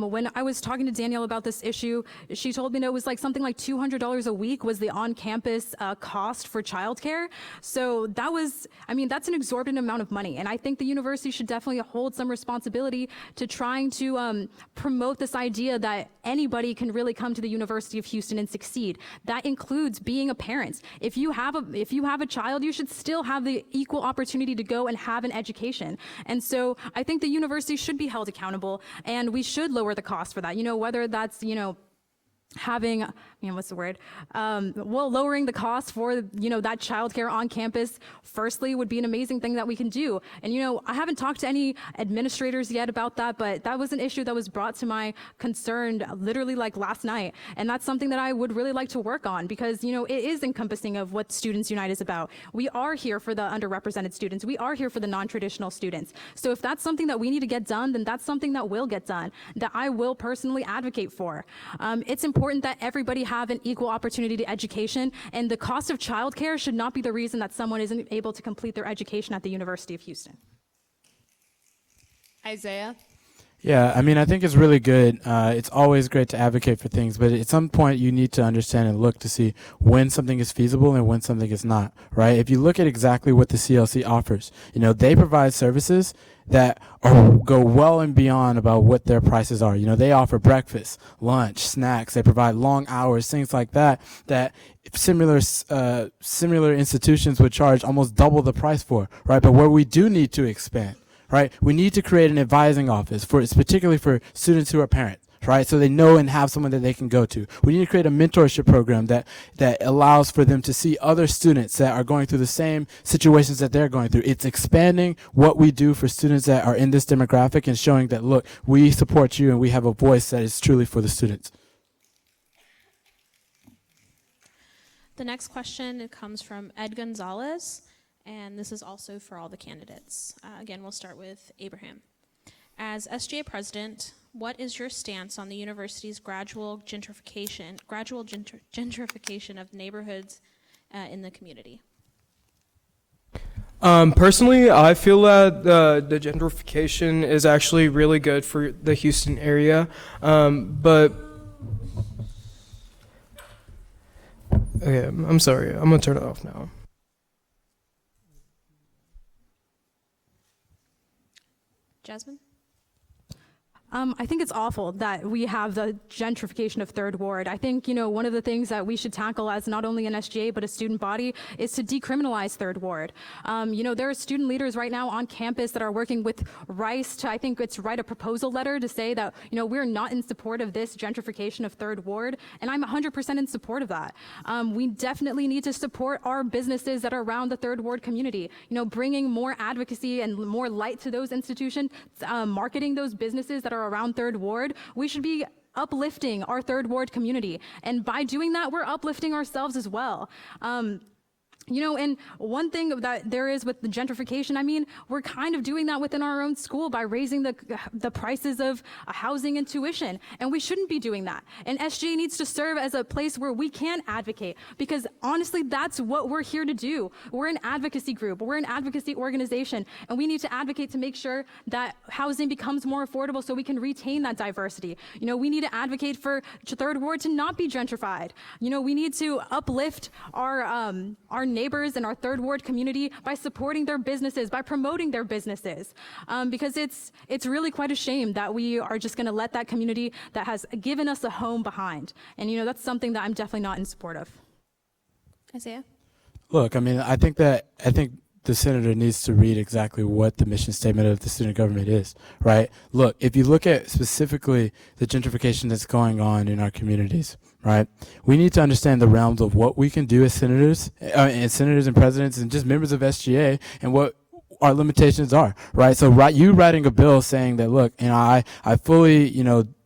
when I was talking to Danielle about this issue, she told me that it was like something like $200 a week was the on-campus cost for childcare. So that was, I mean, that's an exorbitant amount of money. And I think the university should definitely hold some responsibility to trying to promote this idea that anybody can really come to the University of Houston and succeed. That includes being a parent. If you have a child, you should still have the equal opportunity to go and have an education. And so I think the university should be held accountable, and we should lower the cost for that. You know, whether that's, you know, having, what's the word? Lowering the cost for, that childcare on campus, firstly, would be an amazing thing that we can do. And, I haven't talked to any administrators yet about that, but that was an issue that was brought to my concern literally like last night. And that's something that I would really like to work on because, it is encompassing of what Students Unite is about. We are here for the underrepresented students. We are here for the non-traditional students. So if that's something that we need to get done, then that's something that will get done, that I will personally advocate for. It's important that everybody have an equal opportunity to education, and the cost of childcare should not be the reason that someone isn't able to complete their education at the University of Houston. Isaiah? Yeah, I mean, I think it's really good. It's always great to advocate for things, but at some point you need to understand and look to see when something is feasible and when something is not, right? If you look at exactly what the CLC offers, they provide services that go well and beyond about what their prices are. They offer breakfast, lunch, snacks. They provide long hours, things like that, that similar institutions would charge almost double the price for, right? But where we do need to expand, right? We need to create an advising office particularly for students who are parents, right? So they know and have someone that they can go to. We need to create a mentorship program that allows for them to see other students that are going through the same situations that they're going through. It's expanding what we do for students that are in this demographic and showing that, look, we support you and we have a voice that is truly for the students. The next question comes from Ed Gonzalez, and this is also for all the candidates. Again, we'll start with Abraham. As SGA president, what is your stance on the university's gradual gentrification of neighborhoods in the community? Personally, I feel that the gentrification is actually really good for the Houston area, but okay, I'm sorry, I'm gonna turn it off now. Jasmine? I think it's awful that we have the gentrification of Third Ward. I think, one of the things that we should tackle as not only an SGA but a student body is to decriminalize Third Ward. There are student leaders right now on campus that are working with Rice to, I think it's write a proposal letter to say that, we're not in support of this gentrification of Third Ward, and I'm 100% in support of that. We definitely need to support our businesses that are around the Third Ward community, bringing more advocacy and more light to those institutions, marketing those businesses that are around Third Ward. We should be uplifting our Third Ward community. And by doing that, we're uplifting ourselves as well. And one thing that there is with the gentrification, we're kind of doing that within our own school by raising the prices of housing and tuition, and we shouldn't be doing that. And SGA needs to serve as a place where we can advocate, because honestly, that's what we're here to do. We're an advocacy group, we're an advocacy organization, and we need to advocate to make sure that housing becomes more affordable so we can retain that diversity. We need to advocate for Third Ward to not be gentrified. We need to uplift our neighbors in our Third Ward community by supporting their businesses, by promoting their businesses, because it's really quite a shame that we are just going to let that community that has given us a home behind. And that's something that I'm definitely not in support of. Isaiah? Look, I think the senator needs to read exactly what the mission statement of the student government is, right? Look, if you look at specifically the gentrification that's going on in our communities, right, we need to understand the realms of what we can do as senators and presidents and just members of SGA and what our limitations are, right? So you writing a bill saying that, look, I fully,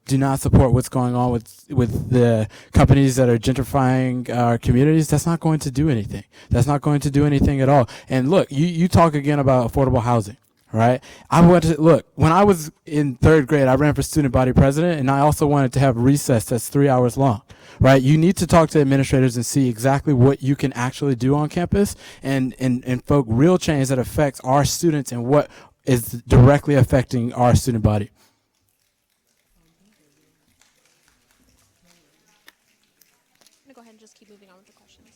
do not support what's going on with the companies that are gentrifying our communities, that's not going to do anything. That's not going to do anything at all. And look, you talk again about affordable housing, right? When I was in third grade, I ran for student body president, and I also wanted to have recess that's 3 hours long, right? You need to talk to administrators and see exactly what you can actually do on campus and invoke real change that affects our students and what is directly affecting our student body. Go ahead and just keep moving on with the questions.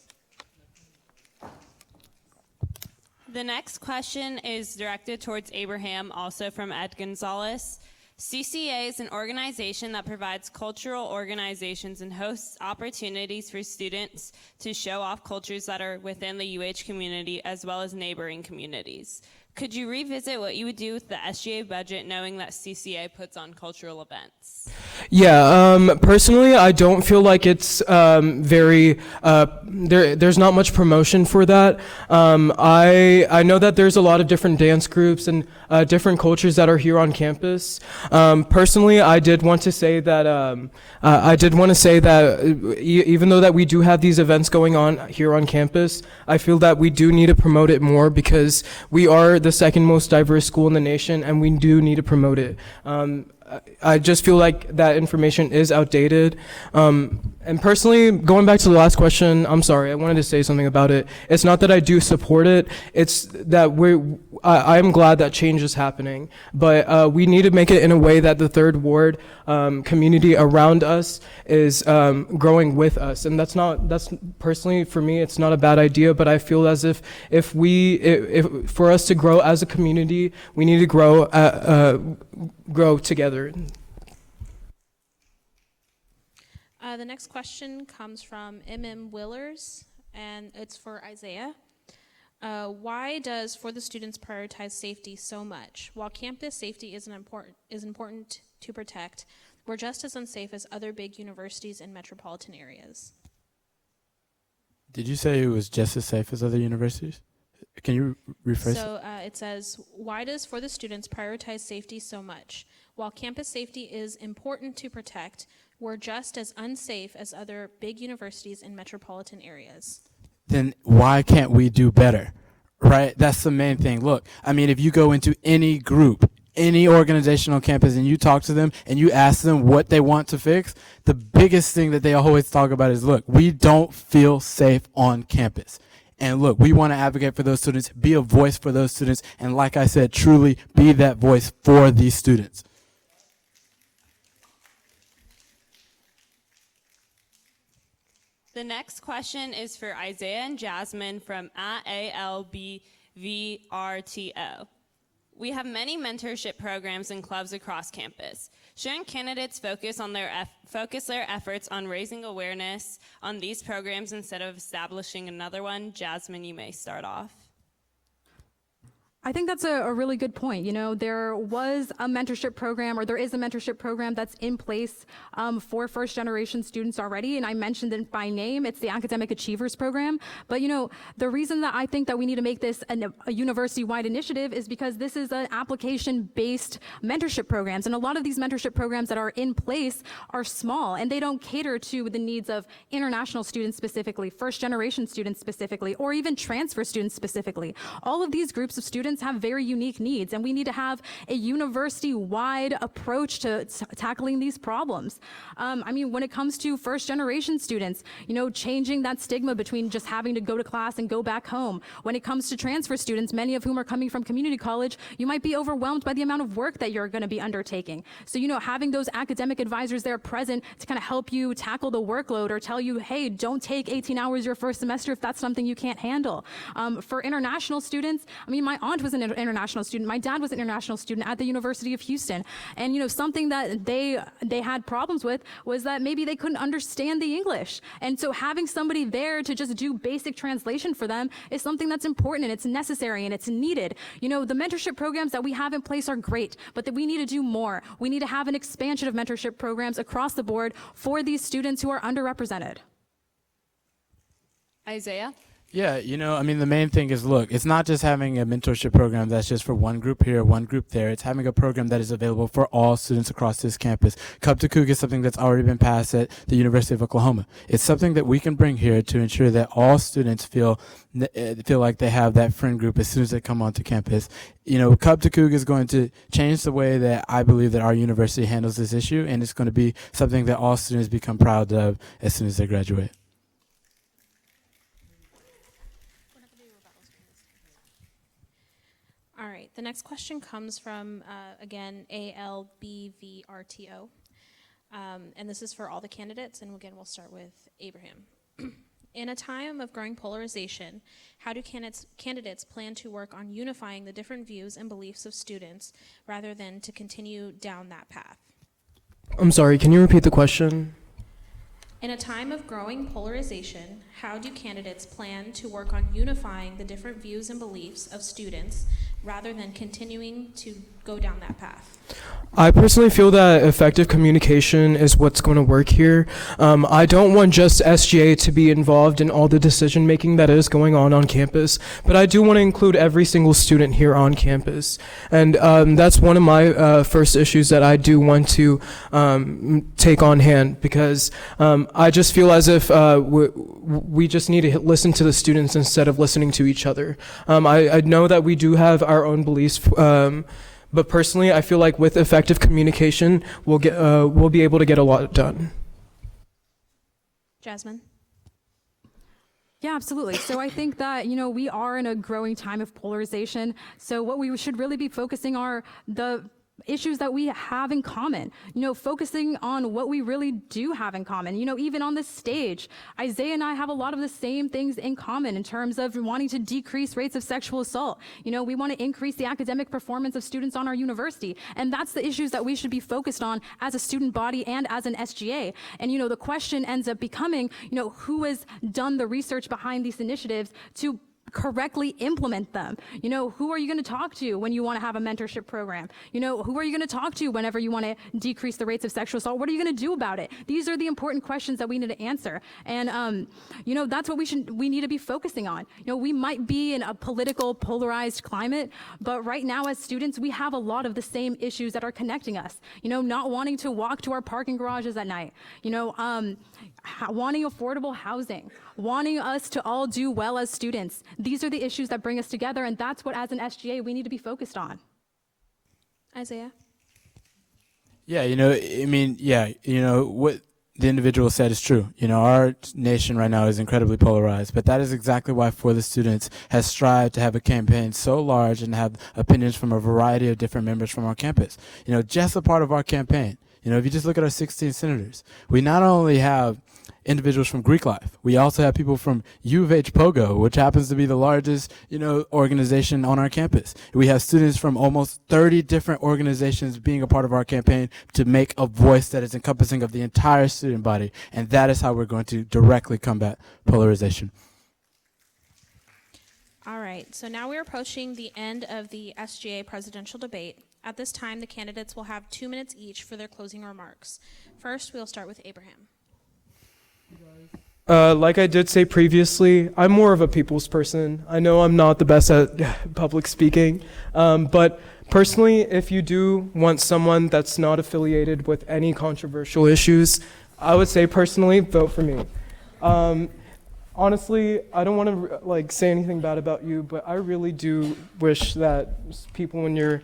The next question is directed towards Abraham, also from Ed Gonzalez. CCA is an organization that provides cultural organizations and hosts opportunities for students to show off cultures that are within the UH community as well as neighboring communities. Could you revisit what you would do with the SGA budget knowing that CCA puts on cultural events? Yeah, personally, I don't feel like it's there's not much promotion for that. I know that there's a lot of different dance groups and different cultures that are here on campus. Personally, I did want to say that even though that we do have these events going on here on campus, I feel that we do need to promote it more because we are the second most diverse school in the nation, and we do need to promote it. I just feel like that information is outdated. And personally, going back to the last question, I'm sorry, I wanted to say something about it. It's not that I do support it, it's that I'm glad that change is happening, but we need to make it in a way that the Third Ward community around us is growing with us. And that's personally for me, it's not a bad idea, but I feel as if for us to grow as a community, we need to grow together. The next question comes from M.M. Willers, and it's for Isaiah. Why does For the Students prioritize safety so much? While campus safety is important to protect, we're just as unsafe as other big universities in metropolitan areas. Did you say it was just as safe as other universities? Can you rephrase? So it says, why does For the Students prioritize safety so much? While campus safety is important to protect, we're just as unsafe as other big universities in metropolitan areas. Then why can't we do better, right? That's the main thing. Look, I mean, if you go into any group, any organization on campus, and you talk to them and you ask them what they want to fix, the biggest thing that they always talk about is, look, we don't feel safe on campus. And look, we want to advocate for those students, be a voice for those students, and like I said, truly be that voice for these students. The next question is for Isaiah and Jasmine from @ALBVRTO. We have many mentorship programs and clubs across campus. Shouldn't candidates focus their efforts on raising awareness on these programs instead of establishing another one? Jasmine, you may start off. I think that's a really good point. You know, there was a mentorship program, or there is a mentorship program that's in place for first generation students already. And I mentioned it by name, it's the Academic Achievers Program. But you know, the reason that I think that we need to make this a university-wide initiative is because this is an application-based mentorship programs. And a lot of these mentorship programs that are in place are small, and they don't cater to the needs of international students specifically, first generation students specifically, or even transfer students specifically. All of these groups of students have very unique needs, and we need to have a university-wide approach to tackling these problems. I mean, when it comes to first-generation students, you know, changing that stigma between just having to go to class and go back home. When it comes to transfer students, many of whom are coming from community college, you might be overwhelmed by the amount of work that you're going to be undertaking. So, you know, having those academic advisors there present to kind of help you tackle the workload or tell you, hey, don't take 18 hours your first semester if that's something you can't handle. For international students, I mean, my aunt aunt was an international student. My dad was an international student at the University of Houston. And, something that they had problems with was that maybe they couldn't understand the English. And so having somebody there to just do basic translation for them is something that's important and it's necessary and it's needed. The mentorship programs that we have in place are great, but that we need to do more. We need to have an expansion of mentorship programs across the board for these students who are underrepresented. Isaiah? Yeah, the main thing is, look, it's not just having a mentorship program that's just for one group here, one group there. It's having a program that is available for all students across this campus. Cup to Coug is something that's already been passed at the University of Oklahoma. It's something that we can bring here to ensure that all students feel like they have that friend group as soon as they come onto campus. Cup to Coug is going to change the way that I believe that our university handles this issue, and it's going to be something that all students become proud of as soon as they graduate. All right, the next question comes from, again, ALBVRTO. And this is for all the candidates, and again, we'll start with Abraham. In a time of growing polarization, how do candidates plan to work on unifying the different views and beliefs of students rather than to continue down that path? I'm sorry, can you repeat the question? In a time of growing polarization, how do candidates plan to work on unifying the different views and beliefs of students rather than continuing to go down that path? I personally feel that effective communication is what's going to work here. I don't want just SGA to be involved in all the decision making that is going on campus, but I do want to include every single student here on campus. And that's one of my first issues that I do want to take on hand, because I just feel as if we just need to listen to the students instead of listening to each other. I know that we do have our own beliefs, but personally, I feel like with effective communication, we'll be able to get a lot done. Jasmine? Yeah, absolutely. So I think that, we are in a growing time of polarization. So what we should really be focusing are the issues that we have in common, focusing on what we really do have in common. Even on this stage, Isaiah and I have a lot of the same things in common in terms of wanting to decrease rates of sexual assault. We want to increase the academic performance of students on our university. And that's the issues that we should be focused on as a student body and as an SGA. And, the question ends up becoming, who has done the research behind these initiatives to correctly implement them. Who are you going to talk to when you want to have a mentorship program? Who are you going to talk to whenever you want to decrease the rates of sexual assault? What are you going to do about it? These are the important questions that we need to answer. And, that's what we need to be focusing on. We might be in a political polarized climate, but right now as students, we have a lot of the same issues that are connecting us. Not wanting to walk to our parking garages at night, wanting affordable housing, wanting us to all do well as students. These are the issues that bring us together, and that's what, as an SGA, we need to be focused on. Isaiah? Yeah, what the individual said is true. Our nation right now is incredibly polarized, but that is exactly why For the Students has strived to have a campaign so large and have opinions from a variety of different members from our campus. Just a part of our campaign. If you just look at our 16 senators, we not only have individuals from Greek Life, we also have people from U of H Pogo, which happens to be the largest, organization on our campus. We have students from almost 30 different organizations being a part of our campaign to make a voice that is encompassing of the entire student body, and that is how we're going to directly combat polarization. All right, so now we're approaching the end of the SGA Presidential Debate. At this time, the candidates will have 2 minutes each for their closing remarks. First, we'll start with Abraham. Like I did say previously, I'm more of a people's person. I know I'm not the best at public speaking, but personally, if you do want someone that's not affiliated with any controversial issues, I would say personally, vote for me. Honestly, I don't want to say anything bad about you, but I really do wish that people in your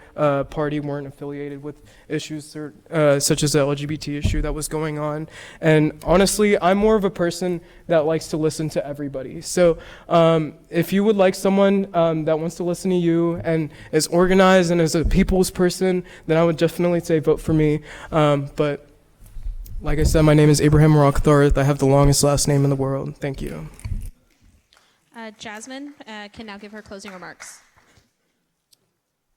party weren't affiliated with issues such as the LGBT issue that was going on. And honestly, I'm more of a person that likes to listen to everybody. So if you would like someone that wants to listen to you and is organized and is a people's person, then I would definitely say vote for me. But like I said, my name is Abraham Rockthorth. I have the longest last name in the world. Thank you. Jasmine can now give her closing remarks.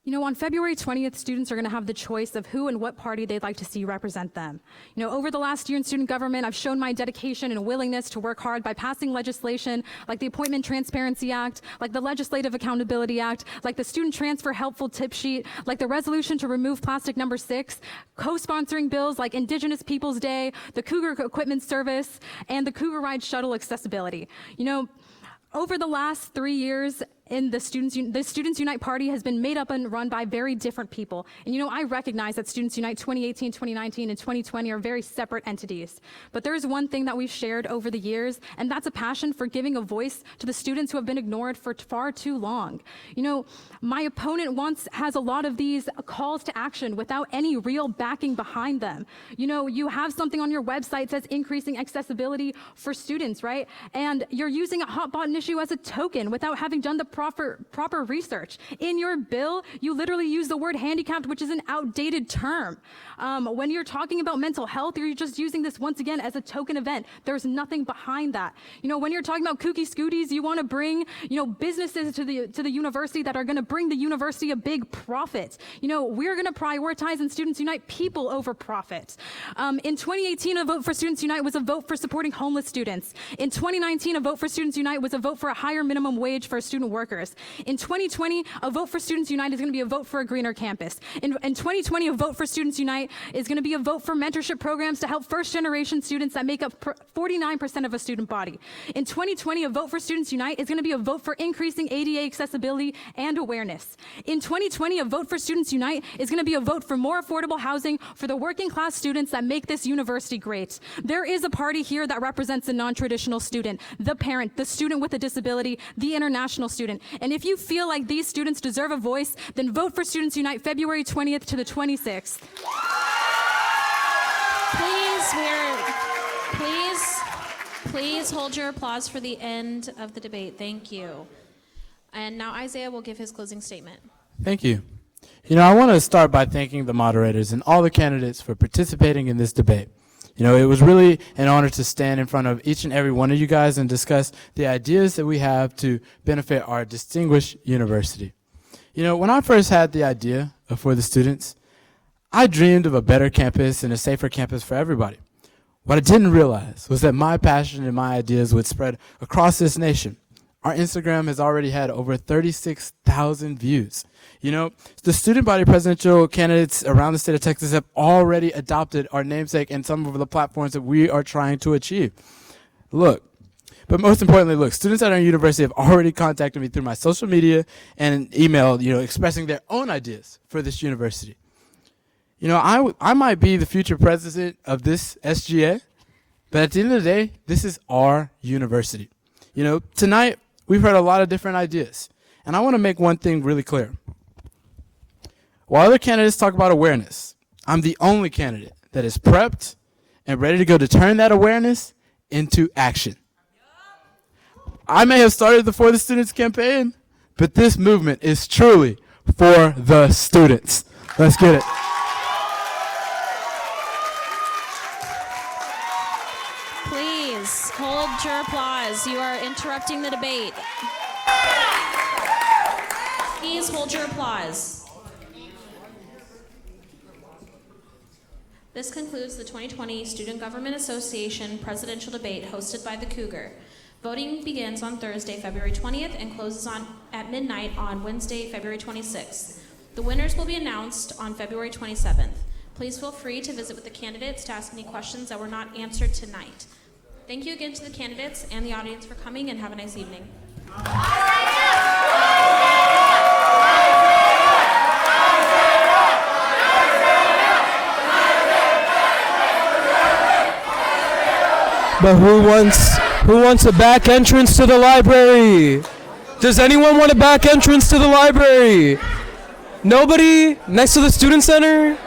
You know, on February 20th, students are going to have the choice of who and what party they'd like to see represent them. You know, over the last year in student government, I've shown my dedication and willingness to work hard by passing legislation like the Appointment Transparency Act, like the Legislative Accountability Act, like the Student Transfer Helpful Tip Sheet, like the resolution to remove plastic number 6, co-sponsoring bills like Indigenous Peoples Day, the Cougar Equipment Service, and the Cougar Ride Shuttle Accessibility. You know, over the last 3 years, the Students Unite Party has been made up and run by very different people. And you know, I recognize that Students Unite 2018, 2019, and 2020 are very separate entities. But there is one thing that we've shared over the years, and that's a passion for giving a voice to the students who have been ignored for far too long. You know, my opponent has a lot of these calls to action without any real backing behind them. You know, you have something on your website that says increasing accessibility for students, right? And you're using a hot button issue as a token without having done the proper research. In your bill, you literally use the word handicapped, which is an outdated term. When you're talking about mental health, you're just using this once again as a token event. There's nothing behind that. You know, when you're talking about kooky scooties, you want to bring, you know, businesses to the university that are going to bring the university a big profit. You know, we're going to prioritize in Students Unite people over profit. In 2018, a vote for Students Unite was a vote for supporting homeless students. In 2019, a vote for Students Unite was a vote for a higher minimum wage for student workers. In 2020, a vote for Students Unite is going to be a vote for a greener campus. In 2020, a vote for Students Unite is going to be a vote for mentorship programs to help first-generation students that make up 49% of a student body. In 2020, a vote for Students Unite is going to be a vote for increasing ADA accessibility and awareness. In 2020, a vote for Students Unite is going to be a vote for more affordable housing for the working-class students that make this university great. There is a party here that represents the non-traditional student, the parent, the student with a disability, the international student. And if you feel like these students deserve a voice, then vote for Students Unite February 20th to the 26th. Please hold your applause for the end of the debate. Thank you. And now Isaiah will give his closing statement. Thank you. You know, I want to start by thanking the moderators and all the candidates for participating in this debate. You know, it was really an honor to stand in front of each and every one of you guys and discuss the ideas that we have to benefit our distinguished university. You know, when I first had the idea for the students, I dreamed of a better campus and a safer campus for everybody. What I didn't realize was that my passion and my ideas would spread across this nation. Our Instagram has already had over 36,000 views. You know, the student body presidential candidates around the state of Texas have already adopted our namesake and some of the platforms that we are trying to achieve. But most importantly, look, students at our university have already contacted me through my social media and email, you know, expressing their own ideas for this university. You know, I might be the future president of this SGA, but at the end of the day, this is our university. You know, tonight, we've heard a lot of different ideas, and I want to make one thing really clear. While other candidates talk about awareness, I'm the only candidate that is prepped and ready to go to turn that awareness into action. I may have started the For the Students campaign, but this movement is truly for the students. Let's get it. Please hold your applause. You are interrupting the debate. Please hold your applause. This concludes the 2020 Student Government Association Presidential Debate hosted by the Cougar. Voting begins on Thursday, February 20th and closes at midnight on Wednesday, February 26th. The winners will be announced on February 27th. Please feel free to visit with the candidates to ask any questions that were not answered tonight. Thank you again to the candidates and the audience for coming, and have a nice evening. But who wants a back entrance to the library? Does anyone want a back entrance to the library? Nobody? Next to the student center?